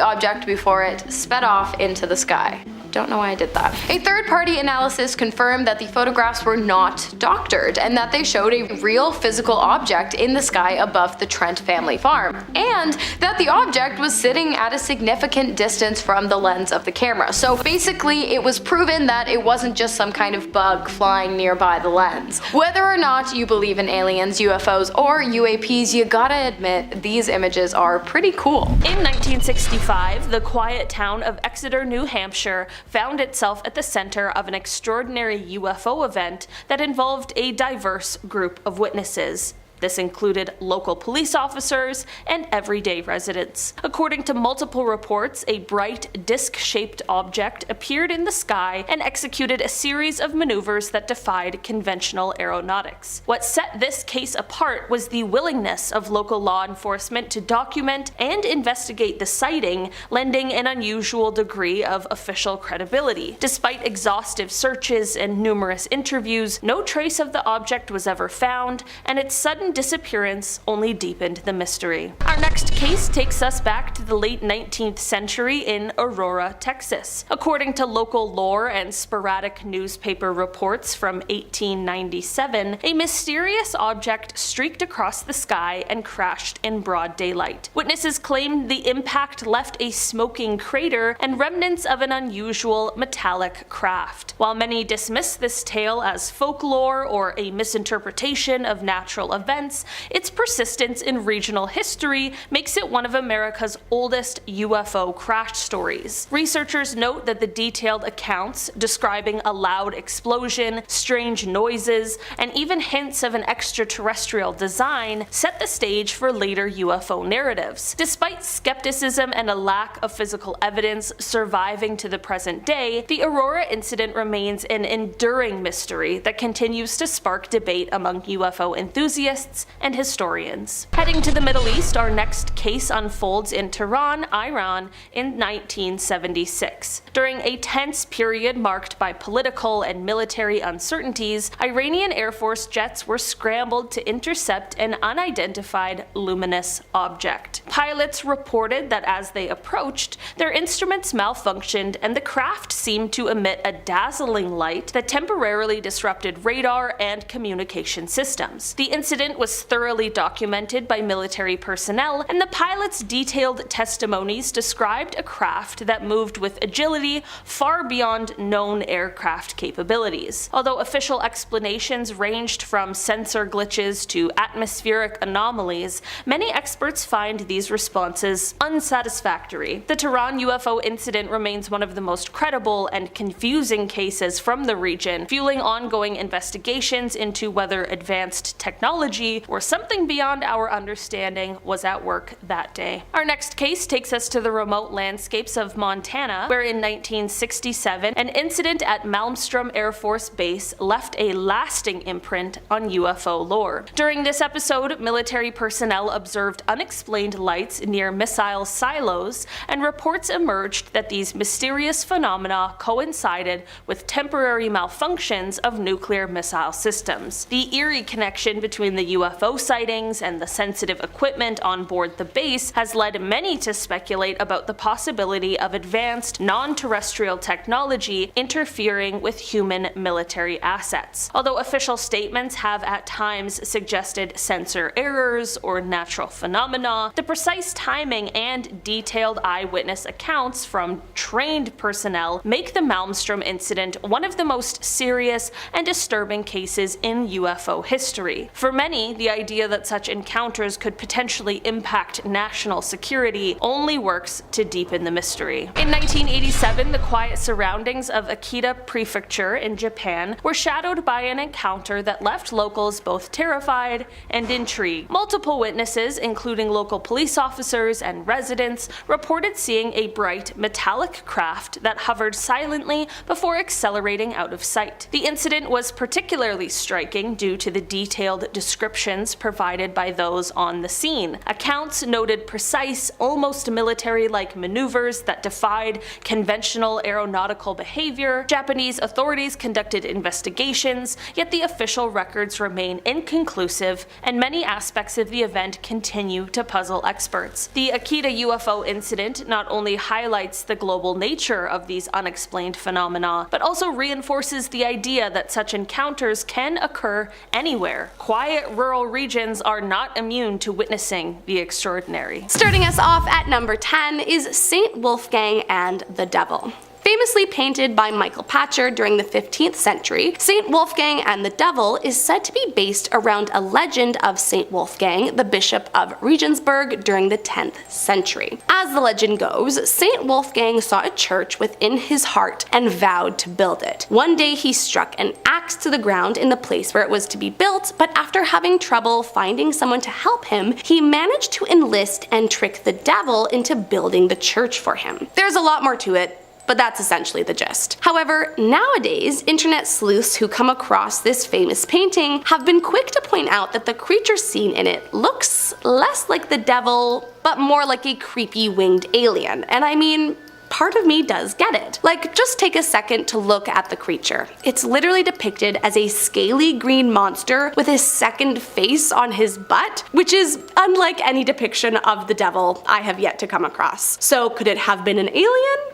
Speaker 3: object before it sped off into the sky. Don't know why I did that. A third-party analysis confirmed that the photographs were not doctored and that they showed a real physical object in the sky above the Trent family farm, and that the object was sitting at a significant distance from the lens of the camera. So basically, it was proven that it wasn't just some kind of bug flying nearby the lens. Whether or not you believe in aliens, UFOs, or UAPs, you gotta admit these images are pretty cool.
Speaker 1: In 1965, the quiet town of Exeter, New Hampshire found itself at the center of an extraordinary UFO event that involved a diverse group of witnesses. This included local police officers and everyday residents. According to multiple reports, a bright disc-shaped object appeared in the sky and executed a series of maneuvers that defied conventional aeronautics. What set this case apart was the willingness of local law enforcement to document and investigate the sighting, lending an unusual degree of official credibility. Despite exhaustive searches and numerous interviews, no trace of the object was ever found, and its sudden disappearance only deepened the mystery. Our next case takes us back to the late 19th century in Aurora, Texas. According to local lore and sporadic newspaper reports from 1897, a mysterious object streaked across the sky and crashed in broad daylight. Witnesses claimed the impact left a smoking crater and remnants of an unusual metallic craft. While many dismiss this tale as folklore or a misinterpretation of natural events, its persistence in regional history makes it one of America's oldest UFO crash stories. Researchers note that the detailed accounts describing a loud explosion, strange noises, and even hints of an extraterrestrial design set the stage for later UFO narratives. Despite skepticism and a lack of physical evidence surviving to the present day, the Aurora incident remains an enduring mystery that continues to spark debate among UFO enthusiasts scientists, and historians. Heading to the Middle East, our next case unfolds in Tehran, Iran in 1976. During a tense period marked by political and military uncertainties, Iranian Air Force jets were scrambled to intercept an unidentified luminous object. Pilots reported that as they approached, their instruments malfunctioned and the craft seemed to emit a dazzling light that temporarily disrupted radar and communication systems. The incident was thoroughly documented by military personnel, and the pilots' detailed testimonies described a craft that moved with agility far beyond known aircraft capabilities. Although official explanations ranged from sensor glitches to atmospheric anomalies, many experts find these responses unsatisfactory. The Tehran UFO incident remains one of the most credible and confusing cases from the region, fueling ongoing investigations into whether advanced technology or something beyond our understanding was at work that day. Our next case takes us to the remote landscapes of Montana, where in 1967, an incident at Malmstrom Air Force Base left a lasting imprint on UFO lore. During this episode, military personnel observed unexplained lights near missile silos, and reports emerged that these mysterious phenomena coincided with temporary malfunctions of nuclear missile systems. The eerie connection between the UFO sightings and the sensitive equipment on board the base has led many to speculate about the possibility of advanced non-terrestrial technology interfering with human military assets. Although official statements have at times suggested sensor errors or natural phenomena, the precise timing and detailed eyewitness accounts from trained personnel make the Malmstrom incident one of the most serious and disturbing cases in UFO history. For many, the idea that such encounters could potentially impact national security only works to deepen the mystery. In 1987, the quiet surroundings of Akita Prefecture in Japan were shadowed by an encounter that left locals both terrified and intrigued. Multiple witnesses, including local police officers and residents, reported seeing a bright metallic craft that hovered silently before accelerating out of sight. The incident was particularly striking due to the detailed descriptions provided by those on the scene. Accounts noted precise, almost military-like maneuvers that defied conventional aeronautical behavior. Japanese authorities conducted investigations, yet the official records remain inconclusive, and many aspects of the event continue to puzzle experts. The Akita UFO incident not only highlights the global nature of these unexplained phenomena, but also reinforces the idea that such encounters can occur anywhere. Quiet rural regions are not immune to witnessing the extraordinary.
Speaker 4: Starting us off at number 10 is St. Wolfgang and the Devil. Famously painted by Michael Patcher during the 15th century, St. Wolfgang and the Devil is said to be based around a legend of St. Wolfgang, the Bishop of Regensburg during the 10th century. As the legend goes, St. Wolfgang saw a church within his heart and vowed to build it. One day he struck an axe to the ground in the place where it was to be built, but after having trouble finding someone to help him, he managed to enlist and trick the devil into building the church for him. There's a lot more to it, but that's essentially the gist. However, nowadays, internet sleuths who come across this famous painting have been quick to point out that the creature seen in it looks less like the devil, but more like a creepy winged alien. And I mean, part of me does get it. Like, just take a second to look at the creature. It's literally depicted as a scaly green monster with a second face on his butt, which is unlike any depiction of the devil I have yet to come across. So could it have been an alien?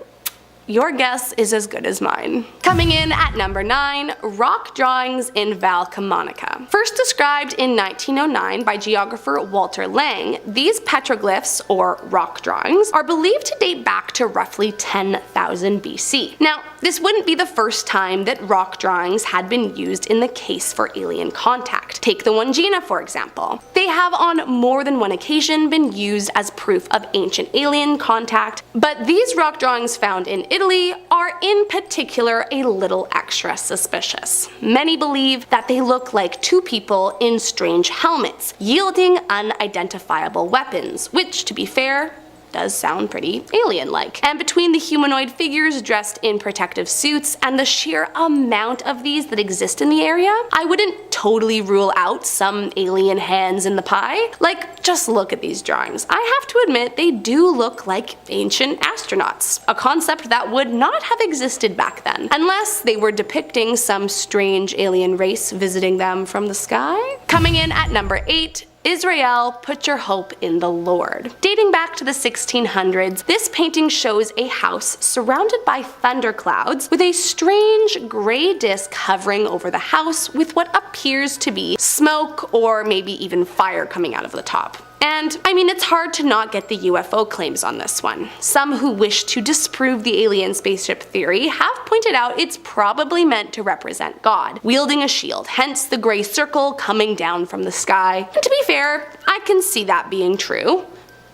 Speaker 4: Your guess is as good as mine. Coming in at number 9, rock drawings in Valcamonica. First described in 1909 by geographer Walter Lang, these petroglyphs, or rock drawings, are believed to date back to roughly 10,000 BC. Now, this wouldn't be the first time that rock drawings had been used in the case for alien contact. Take the Wangina, for example. They have on more than one occasion been used as proof of ancient alien contact, but these rock drawings found in Italy are in particular a little extra suspicious. Many believe that they look like two people in strange helmets, yielding unidentifiable weapons, which, to be fair, does sound pretty alien-like. And between the humanoid figures dressed in protective suits and the sheer amount of these that exist in the area, I wouldn't totally rule out some alien hands in the pie. Like, just look at these drawings. I have to admit, they do look like ancient astronauts, a concept that would not have existed back then, unless they were depicting some strange alien race visiting them from the sky. Coming in at number 8, Israel, Put Your Hope in the Lord. Dating back to the 1600s, this painting shows a house surrounded by thunderclouds with a strange gray disc hovering over the house with what appears to be smoke or maybe even fire coming out of the top. And I mean, it's hard to not get the UFO claims on this one. Some who wish to disprove the alien spaceship theory have pointed out it's probably meant to represent God, wielding a shield, hence the gray circle coming down from the sky. And to be fair, I can see that being true.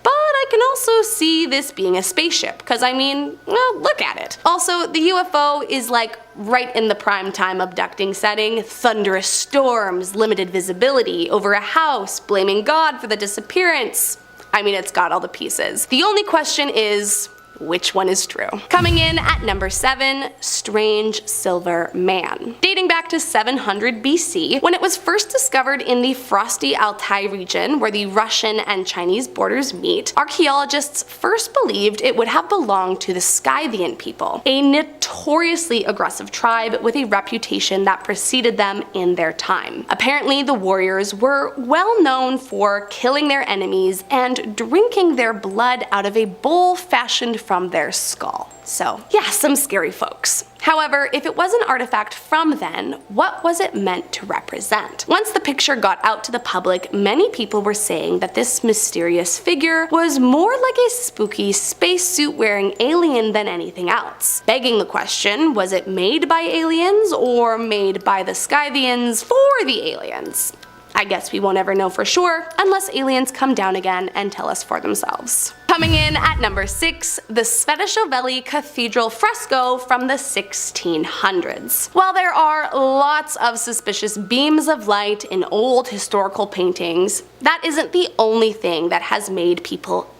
Speaker 4: But I can also see this being a spaceship, because I mean, well, look at it. Also, the UFO is like right in the prime time abducting setting, thunderous storms, limited visibility, over a house, blaming God for the disappearance. I mean, it's got all the pieces. The only question is, which one is true? Coming in at number 7, Strange Silver Man. Dating back to 700 BC, when it was first discovered in the frosty Altai region where the Russian and Chinese borders meet, archaeologists first believed it would have belonged to the Scythian people, a notoriously aggressive tribe with a reputation that preceded them in their time. Apparently, the warriors were well known for killing their enemies and drinking their blood out of a bowl fashioned from their skull. So yeah, some scary folks. However, if it was an artifact from then, what was it meant to represent? Once the picture got out to the public, many people were saying that this mysterious figure was more like a spooky spacesuit wearing alien than anything else. Begging the question, was it made by aliens or made by the Scythians for the aliens? I guess we won't ever know for sure unless aliens come down again and tell us for themselves. Coming in at number 6, the Svetoshoveli Cathedral fresco from the 1600s. While there are lots of suspicious beams of light in old historical paintings, that isn't the only thing that has made people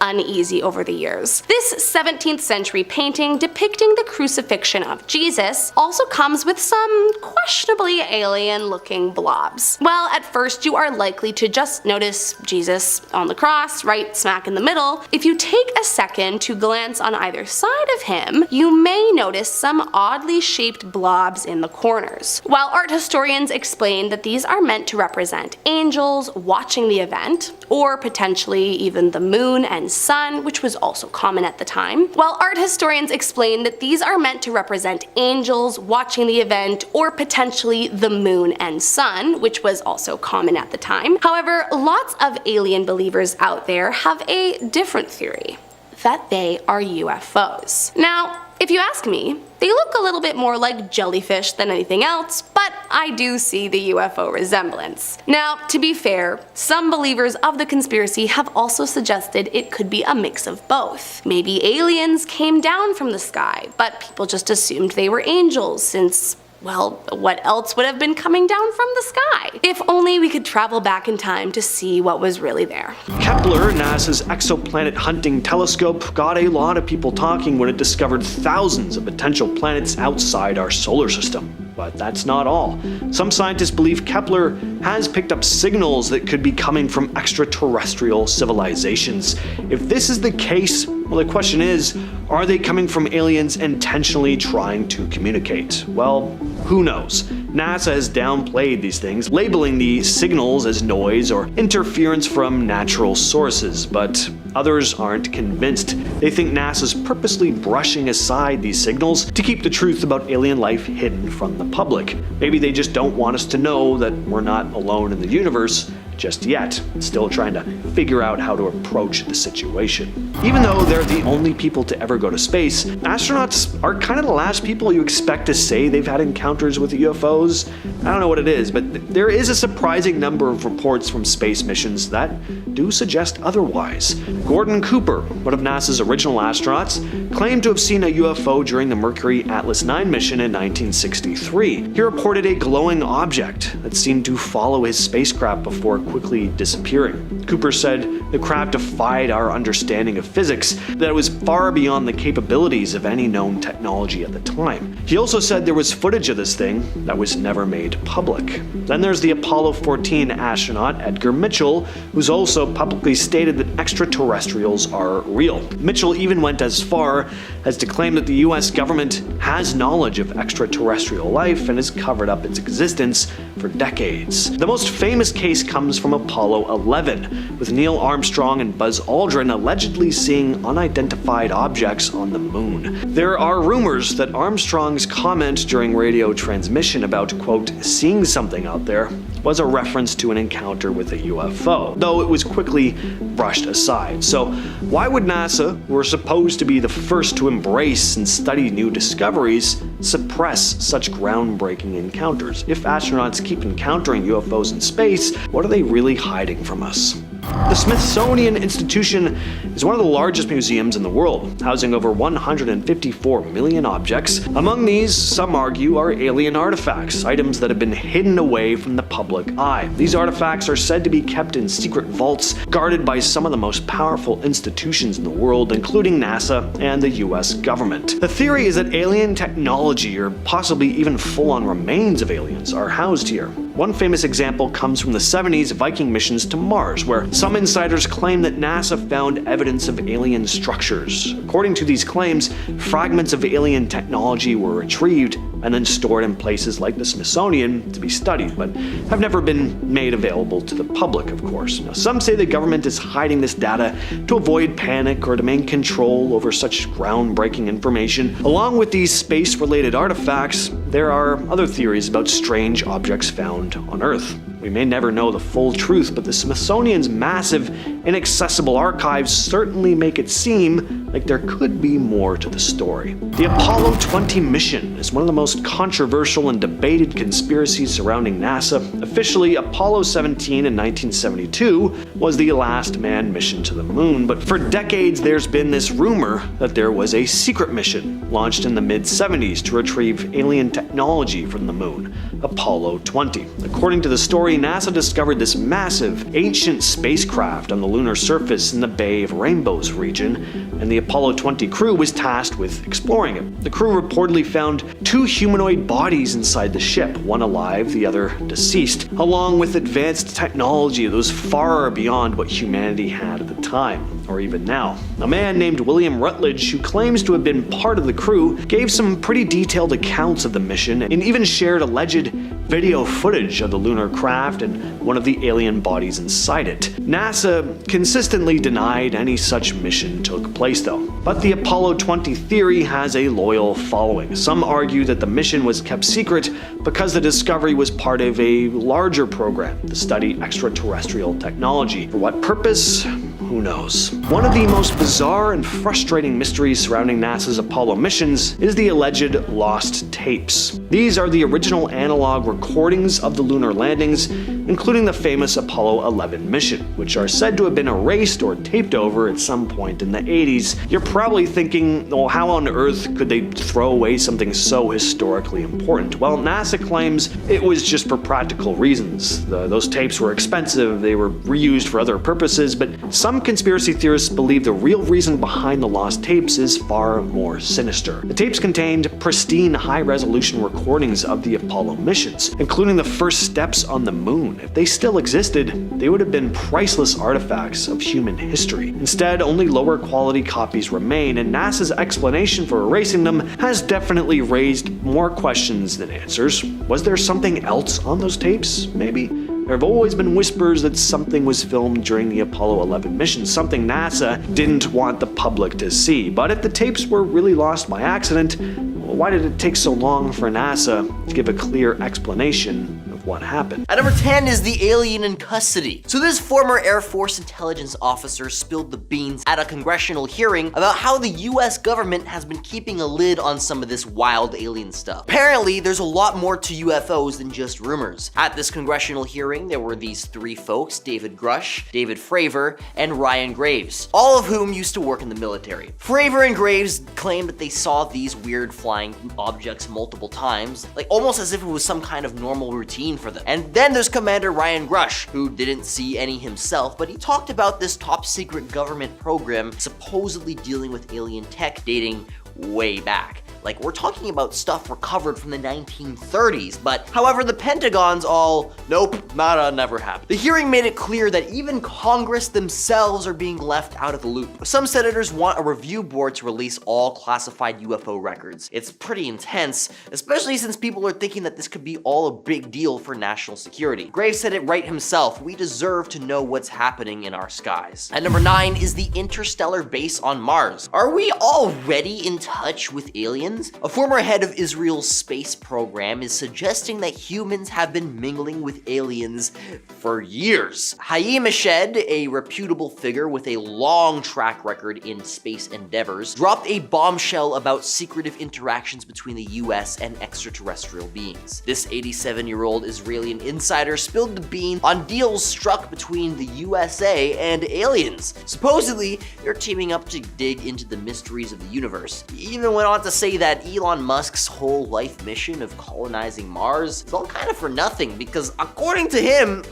Speaker 4: uneasy over the years. This 17th century painting depicting the crucifixion of Jesus also comes with some questionably alien looking blobs. Well, at first you are likely to just notice Jesus on the cross, right smack in the middle. If you take a second to glance on either side of him, you may notice some oddly shaped blobs in the corners. While art historians explain that these are meant to represent angels watching the event, or potentially even the moon and sun, which was also common at the time. While art historians explain that these are meant to represent angels watching the event, or potentially the moon and sun, which was also common at the time. However, lots of alien believers out there have a different theory, that they are UFOs. Now, if you ask me, they look a little bit more like jellyfish than anything else, but I do see the UFO resemblance. Now, to be fair, some believers of the conspiracy have also suggested it could be a mix of both. Maybe aliens came down from the sky, but people just assumed they were angels since, well, what else would have been coming down from the sky? If only we could travel back in time to see what was really there.
Speaker 2: Kepler, NASA's exoplanet hunting telescope, got a lot of people talking when it discovered thousands of potential planets outside our solar system. But that's not all. Some scientists believe Kepler has picked up signals that could be coming from extraterrestrial civilizations. If this is the case, well, the question is, are they coming from aliens intentionally trying to communicate? Well, who knows? NASA has downplayed these things, labeling the signals as noise or interference from natural sources, but others aren't convinced. They think NASA's purposely brushing aside these signals to keep the truth about alien life hidden from the public. Maybe they just don't want us to know that we're not alone in the universe just yet, still trying to figure out how to approach the situation. Even though they're the only people to ever go to space, astronauts are kind of the last people you expect to say they've had encounters with UFOs. I don't know what it is, but there is a surprising number of reports from space missions that do suggest otherwise. Gordon Cooper, one of NASA's original astronauts, claimed to have seen a UFO during the Mercury Atlas 9 mission in 1963. He reported a glowing object that seemed to follow his spacecraft before quickly disappearing. Cooper said the craft defied our understanding of physics, that it was far beyond the capabilities of any known technology at the time. He also said there was footage of this thing that was never made public. Then there's the Apollo 14 astronaut Edgar Mitchell, who's also publicly stated that extraterrestrials are real. Mitchell even went as far as to claim that the US government has knowledge of extraterrestrial life and has covered up its existence for decades. The most famous case comes from Apollo 11, with Neil Armstrong and Buzz Aldrin allegedly seeing unidentified objects on the moon. There are rumors that Armstrong's comment during radio transmission about, quote, seeing something out there was a reference to an encounter with a UFO, though it was quickly brushed aside. So why would NASA, who are supposed to be the first to embrace and study new discoveries, suppress such groundbreaking encounters? If astronauts keep encountering UFOs in space, what are they really hiding from us? The Smithsonian Institution is one of the largest museums in the world, housing over 154 million objects. Among these, some argue, are alien artifacts, items that have been hidden away from the public eye. These artifacts are said to be kept in secret vaults, guarded by some of the most powerful institutions in the world, including NASA and the US government. The theory is that alien technology, or possibly even full-on remains of aliens, are housed here. One famous example comes from the 70s Viking missions to Mars, where some insiders claim that NASA found evidence of alien structures. According to these claims, fragments of alien technology were retrieved and then stored in places like the Smithsonian to be studied, but have never been made available to the public, of course. Now, some say the government is hiding this data to avoid panic or to maintain control over such groundbreaking information. Along with these space-related artifacts, there are other theories about strange objects found on Earth. We may never know the full truth, but the Smithsonian's massive, inaccessible archives certainly make it seem like there could be more to the story. The Apollo 20 mission is one of the most controversial and debated conspiracies surrounding NASA. Officially, Apollo 17 in 1972 was the last manned mission to the moon, but for decades there's been this rumor that there was a secret mission launched in the mid-70s to retrieve alien technology from the moon, Apollo 20. According to the story, NASA discovered this massive, ancient spacecraft on the lunar surface in the Bay of Rainbows region, and the Apollo 20 crew was tasked with exploring it. The crew reportedly found two humanoid bodies inside the ship, one alive, the other deceased, along with advanced technology that was far beyond what humanity had at the time, or even now. A man named William Rutledge, who claims to have been part of the crew, gave some pretty detailed accounts of the mission and even shared alleged video footage of the lunar craft and one of the alien bodies inside it. NASA consistently denied any such mission took place though. But the Apollo 20 theory has a loyal following. Some argue that the mission was kept secret because the discovery was part of a larger program to study extraterrestrial technology. For what purpose? Who knows? One of the most bizarre and frustrating mysteries surrounding NASA's Apollo missions is the alleged lost tapes. These are the original analog recordings of the lunar landings, including the famous Apollo 11 mission, which are said to have been erased or taped over at some point in the 80s. You're probably thinking, well, how on earth could they throw away something so historically important? Well, NASA claims it was just for practical reasons. Those tapes were expensive, they were reused for other purposes, but some conspiracy theorists believe the real reason behind the lost tapes is far more sinister. The tapes contained pristine, high-resolution recordings of the Apollo missions, including the first steps on the moon. If they still existed, they would have been priceless artifacts of human history. Instead, only lower quality copies remain, and NASA's explanation for erasing them has definitely raised more questions than answers. Was there something else on those tapes? Maybe? There have always been whispers that something was filmed during the Apollo 11 mission, something NASA didn't want the public to see. But if the tapes were really lost by accident, why did it take so long for NASA to give a clear explanation of what happened?
Speaker 5: At number 10 is the alien in custody. So this former Air Force intelligence officer spilled the beans at a congressional hearing about how the US government has been keeping a lid on some of this wild alien stuff. Apparently, there's a lot more to UFOs than just rumors. At this congressional hearing, there were these three folks, David Grush, David Fravor, and Ryan Graves, all of whom used to work in the military. Fravor and Graves claimed that they saw these weird flying objects multiple times, like almost as if it was some kind of normal routine seen for them. And then there's Commander Ryan Grush, who didn't see any himself, but he talked about this top secret government program supposedly dealing with alien tech dating way back. Like, we're talking about stuff recovered from the 1930s, but however, the Pentagon's all, nope, never happened. The hearing made it clear that even Congress themselves are being left out of the loop. Some senators want a review board to release all classified UFO records. It's pretty intense, especially since people are thinking that this could be all a big deal for national security. Graves said it right himself, we deserve to know what's happening in our skies. At number 9 is the interstellar base on Mars. Are we already in touch with aliens? A former head of Israel's space program is suggesting that humans have been mingling with aliens for years. Haim Eshed, a reputable figure with a long track record in space endeavors, dropped a bombshell about secretive interactions between the US and extraterrestrial beings. This 87-year-old Israeli insider spilled the beans on deals struck between the USA and aliens. Supposedly, they're teaming up to dig into the mysteries of the universe. He even went on to say that Elon Musk's whole life mission of colonizing Mars is all kind of for nothing because according to him,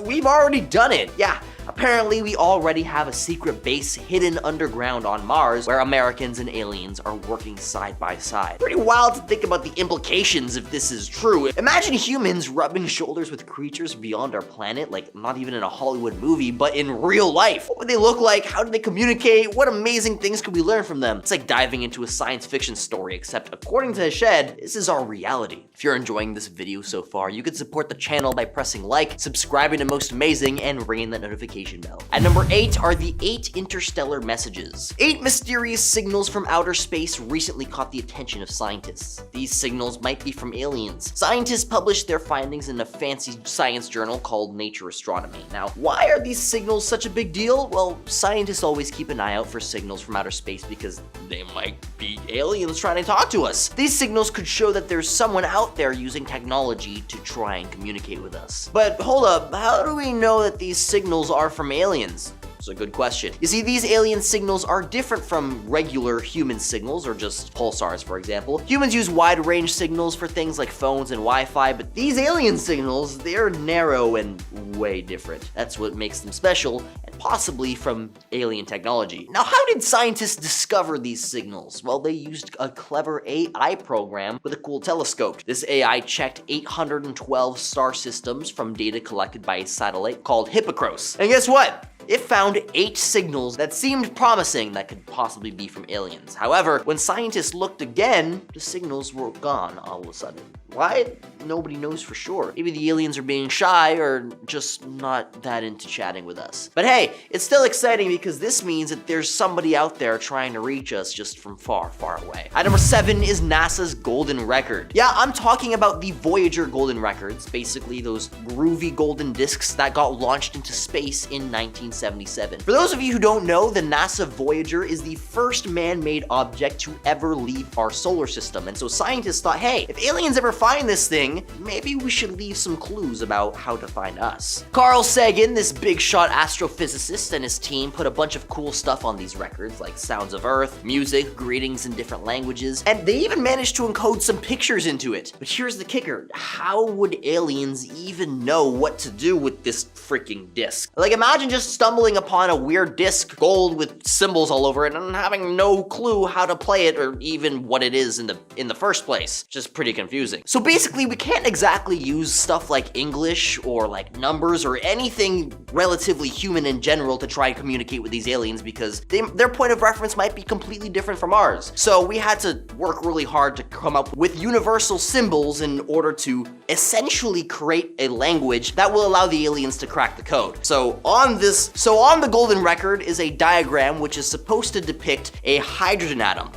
Speaker 5: we've already done it. Yeah. Apparently, we already have a secret base hidden underground on Mars where Americans and aliens are working side by side. Pretty wild to think about the implications if this is true. Imagine humans rubbing shoulders with creatures beyond our planet, like not even in a Hollywood movie, but in real life. What would they look like? How do they communicate? What amazing things could we learn from them? It's like diving into a science fiction story, except according to Eshed, this is our reality. If you're enjoying this video so far, you can support the channel by pressing like, subscribing to Most Amazing, and ringing that notification bell. At number 8 are the 8 interstellar messages. 8 mysterious signals from outer space recently caught the attention of scientists. These signals might be from aliens. Scientists published their findings in a fancy science journal called Nature Astronomy. Now, why are these signals such a big deal? Well, scientists always keep an eye out for signals from outer space because they might be aliens trying to talk to us. These signals could show that there's someone out there using technology to try and communicate with us. But hold up, how do we know that these signals are from aliens? It's a good question. You see, these alien signals are different from regular human signals, or just pulsars, for example. Humans use wide-range signals for things like phones and Wi-Fi, but these alien signals, they're narrow and way different. That's what makes them special, and possibly from alien technology. Now, how did scientists discover these signals? Well, they used a clever AI program with a cool telescope. This AI checked 812 star systems from data collected by a satellite called Hippocros. And guess what? It found 8 signals that seemed promising that could possibly be from aliens. However, when scientists looked again, the signals were gone all of a sudden. Why? Nobody knows for sure. Maybe the aliens are being shy or just not that into chatting with us. But hey, it's still exciting because this means that there's somebody out there trying to reach us just from far, far away. At number 7 is NASA's golden record. Yeah, I'm talking about the Voyager golden records, basically those groovy golden discs that got launched into space in 1977. For those of you who don't know, the NASA Voyager is the first man-made object to ever leave our solar system. And so scientists thought, hey, if aliens ever find this thing, maybe we should leave some clues about how to find us. Carl Sagan, this big shot astrophysicist, and his team put a bunch of cool stuff on these records, like sounds of Earth, music, greetings in different languages, and they even managed to encode some pictures into it. But here's the kicker, how would aliens even know what to do with this freaking disc? Like, imagine just stumbling upon a weird disc, gold with symbols all over it, and having no clue how to play it or even what it is in the first place. Just pretty confusing. So basically, we can't exactly use stuff like English or like numbers or anything relatively human in general to try and communicate with these aliens because their point of reference might be completely different from ours. So we had to work really hard to come up with universal symbols in order to essentially create a language that will allow the aliens to crack the code. So on the golden record is a diagram which is supposed to depict a hydrogen atom.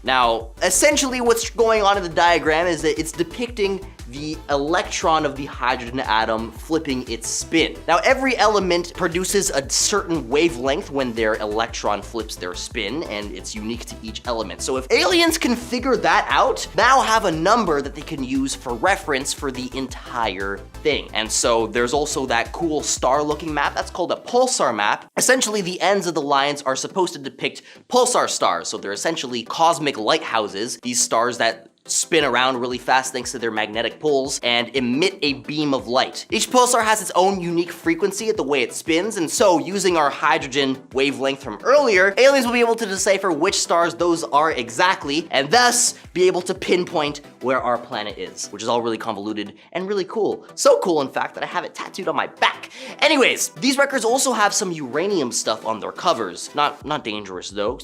Speaker 5: Now, essentially what's going on in the diagram is that it's depicting the electron of the hydrogen atom flipping its spin. Now, every element produces a certain wavelength when their electron flips their spin, and it's unique to each element. So if aliens can figure that out, now have a number that they can use for reference for the entire thing. And so there's also that cool star-looking map, that's called a pulsar map. Essentially, the ends of the lines are supposed to depict pulsar stars, so they're essentially cosmic lighthouses, these stars that spin around really fast thanks to their magnetic poles and emit a beam of light. Each pulsar has its own unique frequency at the way it spins, and so using our hydrogen wavelength from earlier, aliens will be able to decipher which stars those are exactly, and thus be able to pinpoint where our planet is, which is all really convoluted and really cool. So cool, in fact, that I have it tattooed on my back. Anyways, these records also have some uranium stuff on their covers. Not dangerous though.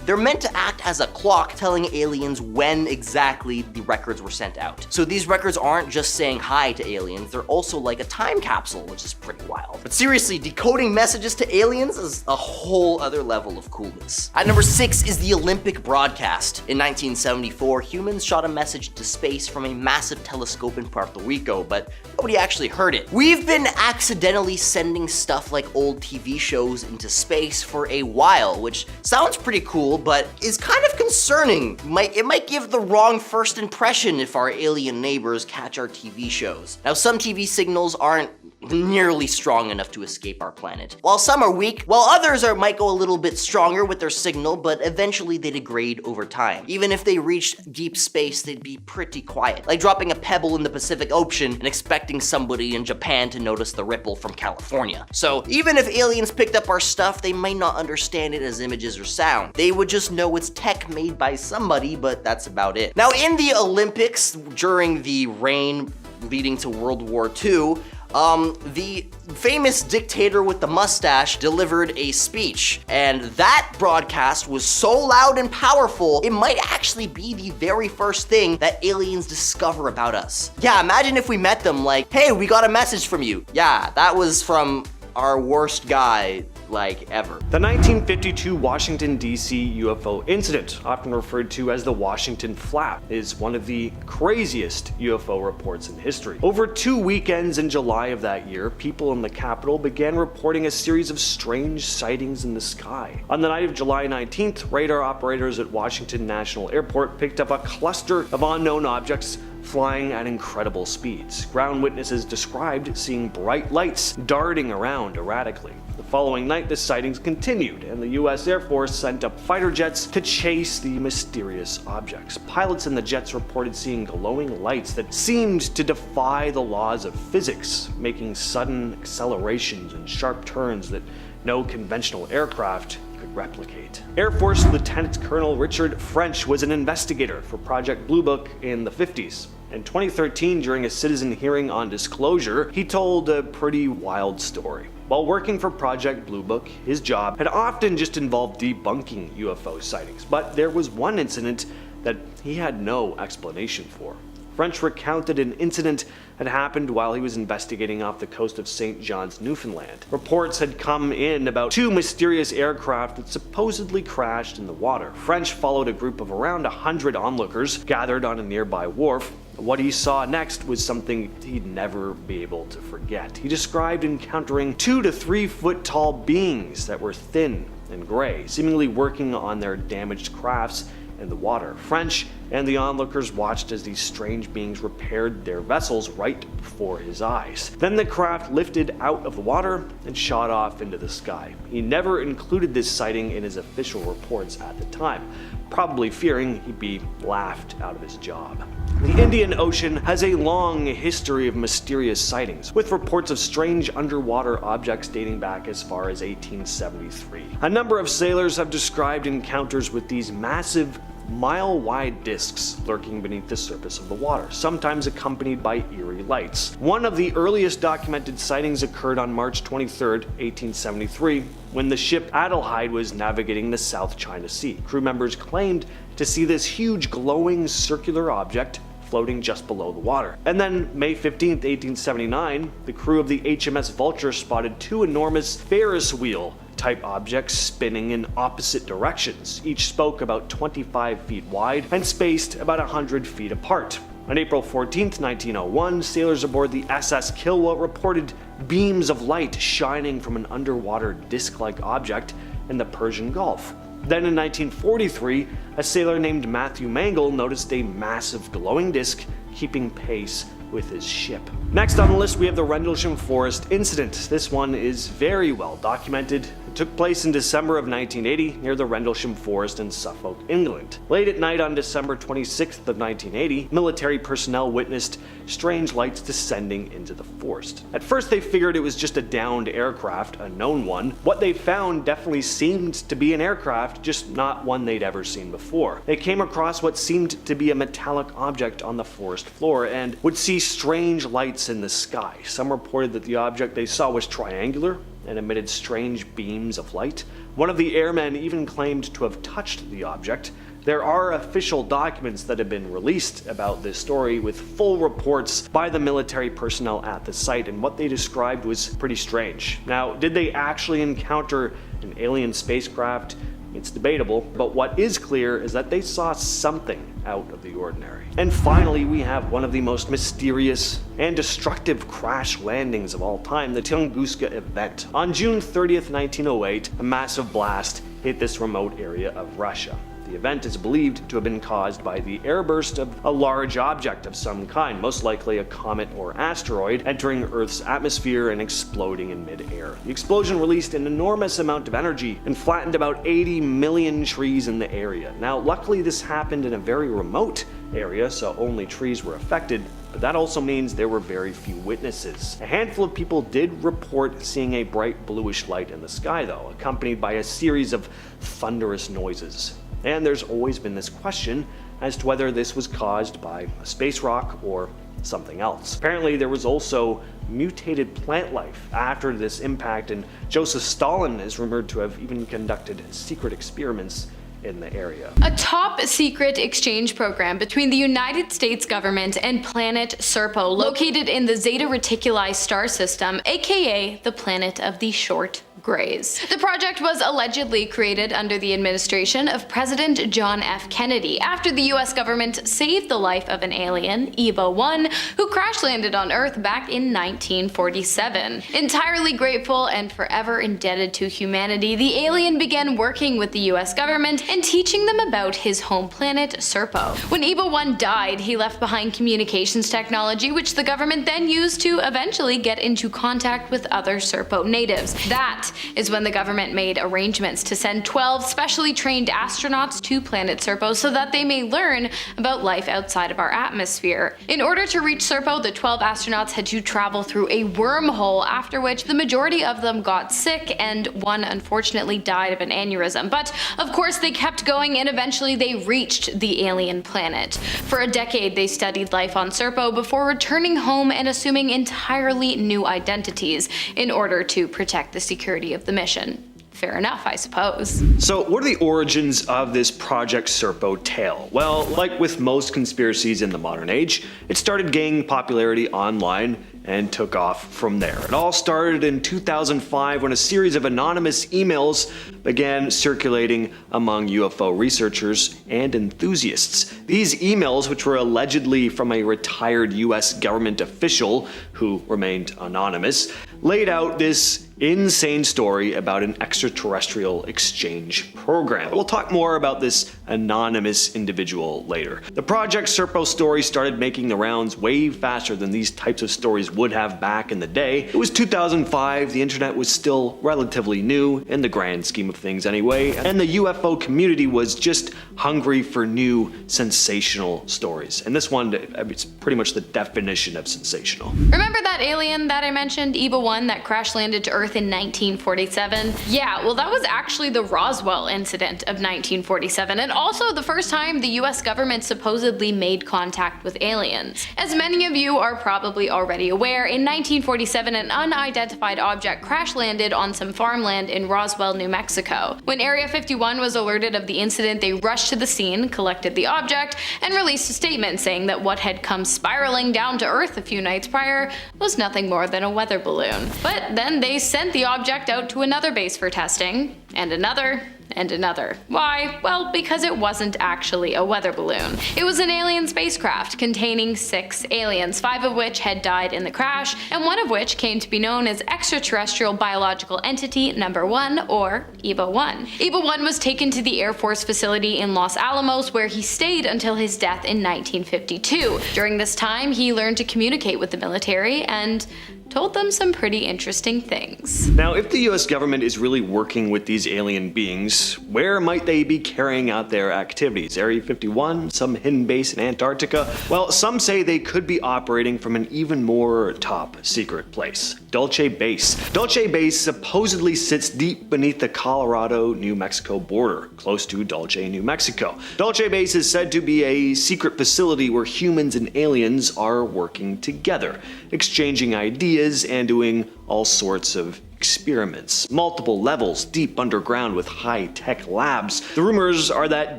Speaker 5: They're meant to act as a clock telling aliens when exactly the records were sent out. So these records aren't just saying hi to aliens, they're also like a time capsule, which is pretty wild. But seriously, decoding messages to aliens is a whole other level of coolness. At number 6 is the Olympic broadcast. In 1974, humans shot a message to space from a massive telescope in Puerto Rico, but nobody actually heard it. We've been accidentally sending stuff like old TV shows into space for a while, which sounds pretty cool, but is kind of concerning. It might give the wrong first impression if our alien neighbors catch our TV shows. Now, some TV signals aren't nearly strong enough to escape our planet. While some are weak, while others might go a little bit stronger with their signal, but eventually they degrade over time. Even if they reached deep space, they'd be pretty quiet. Like dropping a pebble in the Pacific Ocean and expecting somebody in Japan to notice the ripple from California. So even if aliens picked up our stuff, they might not understand it as images or sound. They would just know it's tech made by somebody, but that's about it. Now, in the Olympics, during the reign leading to World War II, the famous dictator with the mustache delivered a speech, and that broadcast was so loud and powerful, it might actually be the very first thing that aliens discover about us. Yeah, imagine if we met them like, hey, we got a message from you. Yeah, that was from our worst guy, like, ever.
Speaker 2: The 1952 Washington, D.C. UFO incident, often referred to as the Washington Flap, is one of the craziest UFO reports in history. Over 2 weekends in July of that year, people in the Capitol began reporting a series of strange sightings in the sky. On the night of July 19th, radar operators at Washington National Airport picked up a cluster of unknown objects flying at incredible speeds. Ground witnesses described seeing bright lights darting around erratically. The following night, the sightings continued, and the U.S. Air Force sent up fighter jets to chase the mysterious objects. Pilots in the jets reported seeing glowing lights that seemed to defy the laws of physics, making sudden accelerations and sharp turns that no conventional aircraft could replicate. Air Force Lieutenant Colonel Richard French was an investigator for Project Blue Book in the 50s. In 2013, during a citizen hearing on disclosure, he told a pretty wild story. While working for Project Blue Book, his job had often just involved debunking UFO sightings, but there was one incident that he had no explanation for. French recounted an incident had happened while he was investigating off the coast of St. John's, Newfoundland. Reports had come in about 2 mysterious aircraft that supposedly crashed in the water. French followed a group of around 100 onlookers gathered on a nearby wharf. What he saw next was something he'd never be able to forget. He described encountering 2 to 3 foot tall beings that were thin and gray, seemingly working on their damaged crafts in the water. French and the onlookers watched as these strange beings repaired their vessels right before his eyes. Then the craft lifted out of the water and shot off into the sky. He never included this sighting in his official reports at the time, probably fearing he'd be laughed out of his job. The Indian Ocean has a long history of mysterious sightings, with reports of strange underwater objects dating back as far as 1873. A number of sailors have described encounters with these massive, mile-wide discs lurking beneath the surface of the water, sometimes accompanied by eerie lights. One of the earliest documented sightings occurred on March 23, 1873, when the ship Adelheid was navigating the South China Sea. Crew members claimed to see this huge glowing circular object floating just below the water. And then, May 15, 1879, the crew of the HMS Vulture spotted 2 enormous Ferris wheel type objects spinning in opposite directions. Each spoke about 25 feet wide and spaced about 100 feet apart. On April 14, 1901, sailors aboard the SS Kilwa reported beams of light shining from an underwater disc-like object in the Persian Gulf. Then in 1943, a sailor named Matthew Mangle noticed a massive glowing disc keeping pace with his ship. Next on the list, we have the Rendlesham Forest Incident. This one is very well documented. It took place in December of 1980 near the Rendlesham Forest in Suffolk, England. Late at night on December 26th of 1980, military personnel witnessed strange lights descending into the forest. At first they figured it was just a downed aircraft, a known one. What they found definitely seemed to be an aircraft, just not one they'd ever seen before. They came across what seemed to be a metallic object on the forest floor and would see strange lights in the sky. Some reported that the object they saw was triangular and emitted strange beams of light. One of the airmen even claimed to have touched the object. There are official documents that have been released about this story with full reports by the military personnel at the site, and what they described was pretty strange. Now, did they actually encounter an alien spacecraft? It's debatable, but what is clear is that they saw something out of the ordinary. And finally, we have one of the most mysterious and destructive crash landings of all time, the Tunguska Event. On June 30th, 1908, a massive blast hit this remote area of Russia. The event is believed to have been caused by the airburst of a large object of some kind, most likely a comet or asteroid, entering Earth's atmosphere and exploding in mid-air. The explosion released an enormous amount of energy and flattened about 80 million trees in the area. Now, luckily this happened in a very remote area, so only trees were affected, but that also means there were very few witnesses. A handful of people did report seeing a bright bluish light in the sky though, accompanied by a series of thunderous noises. And there's always been this question as to whether this was caused by a space rock or something else. Apparently there was also mutated plant life after this impact, and Joseph Stalin is rumored to have even conducted secret experiments in the area.
Speaker 3: A top secret exchange program between the United States government and planet Serpo, located in the Zeta Reticuli star system, aka the planet of the short grays. The project was allegedly created under the administration of President John F. Kennedy after the US government saved the life of an alien, EVA 1, who crash landed on Earth back in 1947. Entirely grateful and forever indebted to humanity, the alien began working with the US government and teaching them about his home planet, Serpo. When EVA 1 died, he left behind communications technology, which the government then used to eventually get into contact with other Serpo natives. That is when the government made arrangements to send 12 specially trained astronauts to planet Serpo so that they may learn about life outside of our atmosphere. In order to reach Serpo, the 12 astronauts had to travel through a wormhole, after which the majority of them got sick and one unfortunately died of an aneurysm. But of course they kept going and eventually they reached the alien planet. For a decade they studied life on Serpo before returning home and assuming entirely new identities in order to protect the security of the mission. Fair enough, I suppose.
Speaker 2: So what are the origins of this Project Serpo tale? Well, like with most conspiracies in the modern age, it started gaining popularity online and took off from there. It all started in 2005 when a series of anonymous emails began circulating among UFO researchers and enthusiasts. These emails, which were allegedly from a retired US government official who remained anonymous, laid out this insane story about an extraterrestrial exchange program. We'll talk more about this anonymous individual later. The Project Serpo story started making the rounds way faster than these types of stories would have back in the day. It was 2005, the internet was still relatively new, in the grand scheme of things anyway, and the UFO community was just hungry for new, sensational stories. And this one, it's pretty much the definition of sensational.
Speaker 3: Remember that alien that I mentioned, EVA 1, that crash landed to Earth in 1947? Yeah, well that was actually the Roswell incident of 1947, and also the first time the US government supposedly made contact with aliens. As many of you are probably already aware, in 1947 an unidentified object crash landed on some farmland in Roswell, New Mexico. When Area 51 was alerted of the incident, they rushed to the scene, collected the object, and released a statement saying that what had come spiraling down to Earth a few nights prior was nothing more than a weather balloon. But then they sent the object out to another base for testing, and another, and another. Why? Well, because it wasn't actually a weather balloon. It was an alien spacecraft containing 6 aliens, 5 of which had died in the crash, and one of which came to be known as Extraterrestrial Biological Entity Number 1, or EVA 1. EVA 1 was taken to the Air Force facility in Los Alamos, where he stayed until his death in 1952. During this time, he learned to communicate with the military and told them some pretty interesting things.
Speaker 2: Now, if the US government is really working with these alien beings, where might they be carrying out their activities? Area 51? Some hidden base in Antarctica? Well, some say they could be operating from an even more top secret place. Dulce Base. Dulce Base supposedly sits deep beneath the Colorado-New Mexico border, close to Dulce, New Mexico. Dulce Base is said to be a secret facility where humans and aliens are working together, exchanging ideas and doing all sorts of experiments, multiple levels deep underground with high-tech labs. The rumors are that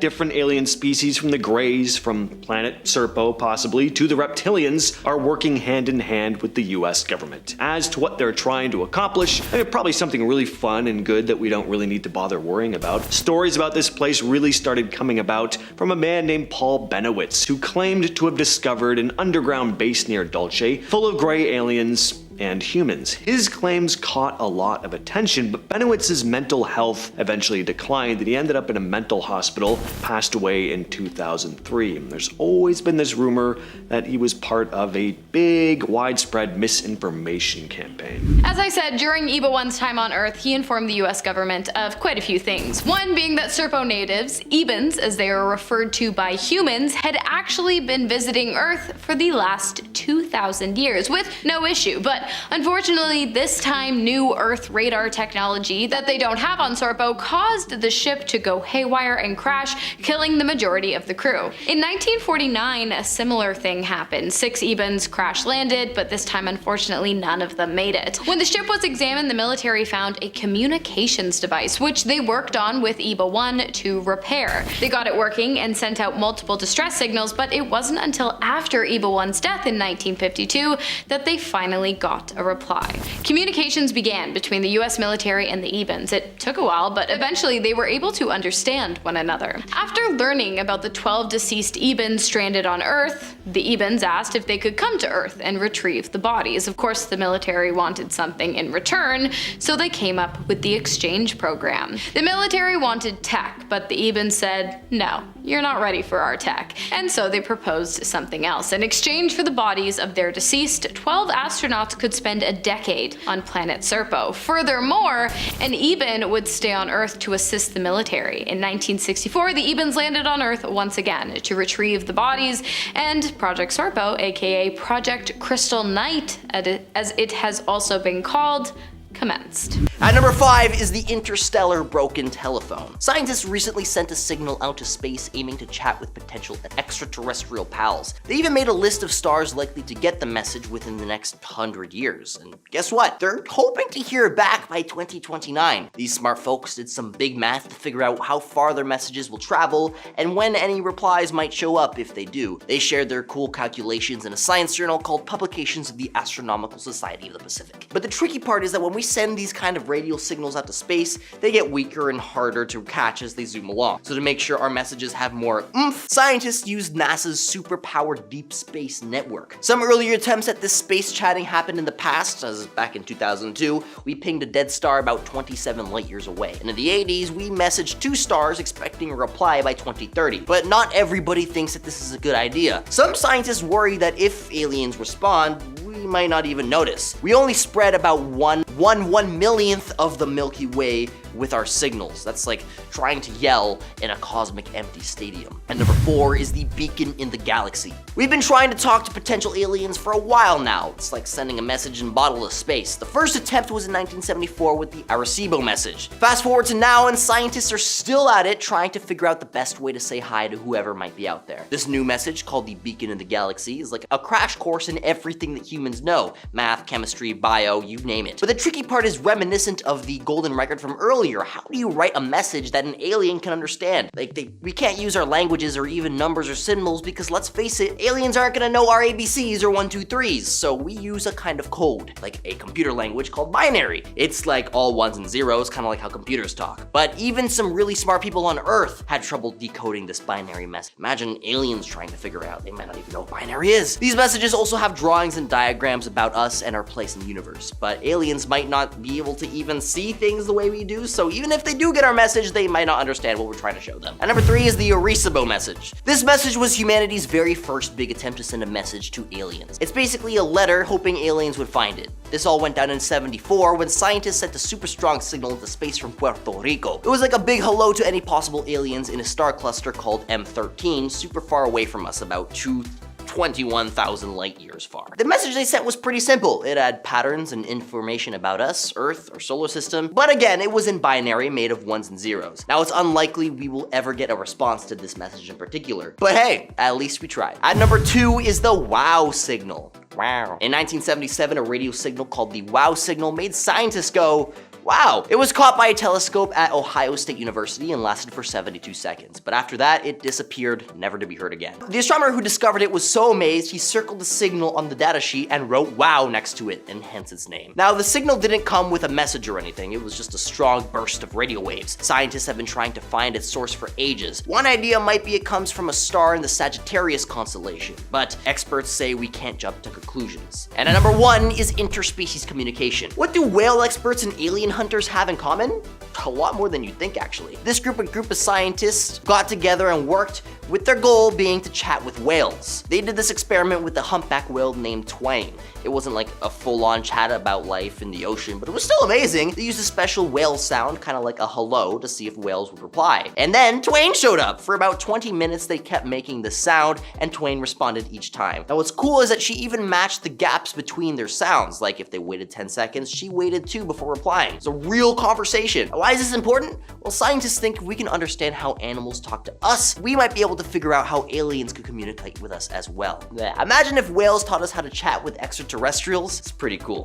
Speaker 2: different alien species, from the Greys, from planet Serpo possibly, to the reptilians, are working hand in hand with the US government. As to what they're trying to accomplish, probably something really fun and good that we don't really need to bother worrying about. Stories about this place really started coming about from a man named Paul Benowitz, who claimed to have discovered an underground base near Dulce, full of gray aliens and humans. His claims caught a lot of attention, but Benowitz's mental health eventually declined, and he ended up in a mental hospital, passed away in 2003. There's always been this rumor that he was part of a big, widespread misinformation campaign.
Speaker 3: As I said, during EBA 1's time on Earth, he informed the US government of quite a few things. One being that Serpo natives, Ebans as they are referred to by humans, had actually been visiting Earth for the last 2,000 years with no issue, but unfortunately, this time new Earth radar technology that they don't have on Serpo caused the ship to go haywire and crash, killing the majority of the crew. In 1949, a similar thing happened. 6 Ebans crash landed, but this time unfortunately none of them made it. When the ship was examined, the military found a communications device, which they worked on with EBA 1 to repair. They got it working and sent out multiple distress signals, but it wasn't until after EBA 1's death in 1952 that they finally got a reply. Communications began between the US military and the Ebans. It took a while, but eventually they were able to understand one another. After learning about the 12 deceased Ebans stranded on Earth, the Ebans asked if they could come to Earth and retrieve the bodies. Of course, the military wanted something in return, so they came up with the exchange program. The military wanted tech, but the Ebans said, no, you're not ready for our tech. And so they proposed something else. In exchange for the bodies of their deceased, 12 astronauts could spend a decade on planet Serpo. Furthermore, an Eban would stay on Earth to assist the military. In 1964, the Ebans landed on Earth once again to retrieve the bodies, and Project Serpo, aka Project Crystal Night, as it has also been called, commenced.
Speaker 5: At number 5 is the Interstellar Broken Telephone. Scientists recently sent a signal out to space aiming to chat with potential extraterrestrial pals. They even made a list of stars likely to get the message within the next 100 years. And guess what? They're hoping to hear back by 2029. These smart folks did some big math to figure out how far their messages will travel and when any replies might show up if they do. They shared their cool calculations in a science journal called Publications of the Astronomical Society of the Pacific. But the tricky part is that when we send these kind of radio signals out to space, they get weaker and harder to catch as they zoom along. So to make sure our messages have more oomph, scientists used NASA's super-powered deep space network. Some earlier attempts at this space chatting happened in the past, as back in 2002, we pinged a dead star about 27 light years away. And in the 80s, we messaged 2 stars expecting a reply by 2030. But not everybody thinks that this is a good idea. Some scientists worry that if aliens respond, we might not even notice. We only spread about one millionth of the Milky Way with our signals. That's like trying to yell in a cosmic empty stadium. And number 4 is the beacon in the galaxy. We've been trying to talk to potential aliens for a while now. It's like sending a message in bottomless space. The first attempt was in 1974 with the Arecibo Message. Fast forward to now, and scientists are still at it trying to figure out the best way to say hi to whoever might be out there. This new message, called the beacon in the galaxy, is like a crash course in everything that humans know. Math, chemistry, bio, you name it. But the tricky part is reminiscent of the golden record from earlier. How do you write a message that an alien can understand? We can't use our languages or even numbers or symbols because, let's face it, aliens aren't gonna know our ABCs or 1, 2, 3s. So we use a kind of code, like a computer language called binary. It's like all 1s and 0s, kind of like how computers talk. But even some really smart people on Earth had trouble decoding this binary message. Imagine aliens trying to figure it out. They might not even know what binary is. These messages also have drawings and diagrams about us and our place in the universe. But aliens might not be able to even see things the way we do, so even if they do get our message, they might not understand what we're trying to show them. And number 3 is the Arecibo Message. This message was humanity's very first big attempt to send a message to aliens. It's basically a letter hoping aliens would find it. This all went down in '74 when scientists sent a super strong signal into space from Puerto Rico. It was like a big hello to any possible aliens in a star cluster called M13, super far away from us, about 21,000 light years far. The message they sent was pretty simple. It had patterns and information about us, Earth, our solar system, but again, it was in binary made of ones and zeros. Now, it's unlikely we will ever get a response to this message in particular, but hey, at least we tried. At number 2 is the WOW signal. Wow. In 1977, a radio signal called the WOW signal made scientists go, wow. It was caught by a telescope at Ohio State University and lasted for 72 seconds. But after that, it disappeared, never to be heard again. The astronomer who discovered it was so amazed, he circled the signal on the datasheet and wrote wow next to it, and hence its name. Now, the signal didn't come with a message or anything. It was just a strong burst of radio waves. Scientists have been trying to find its source for ages. One idea might be it comes from a star in the Sagittarius constellation, but experts say we can't jump to conclusions. And at number 1 is interspecies communication. What do whale experts and alien hunters have in common? A lot more than you'd think, actually. This group of scientists got together and worked with their goal being to chat with whales. They did this experiment with a humpback whale named Twain. It wasn't like a full-on chat about life in the ocean, but it was still amazing. They used a special whale sound, kind of like a hello, to see if whales would reply. And then Twain showed up. For about 20 minutes, they kept making the sound, and Twain responded each time. Now, what's cool is that she even matched the gaps between their sounds. Like if they waited 10 seconds, she waited 2 before replying. It's a real conversation. Why is this important? Well, scientists think if we can understand how animals talk to us, we might be able to figure out how aliens could communicate with us as well. Imagine if whales taught us how to chat with extraterrestrials. It's pretty cool.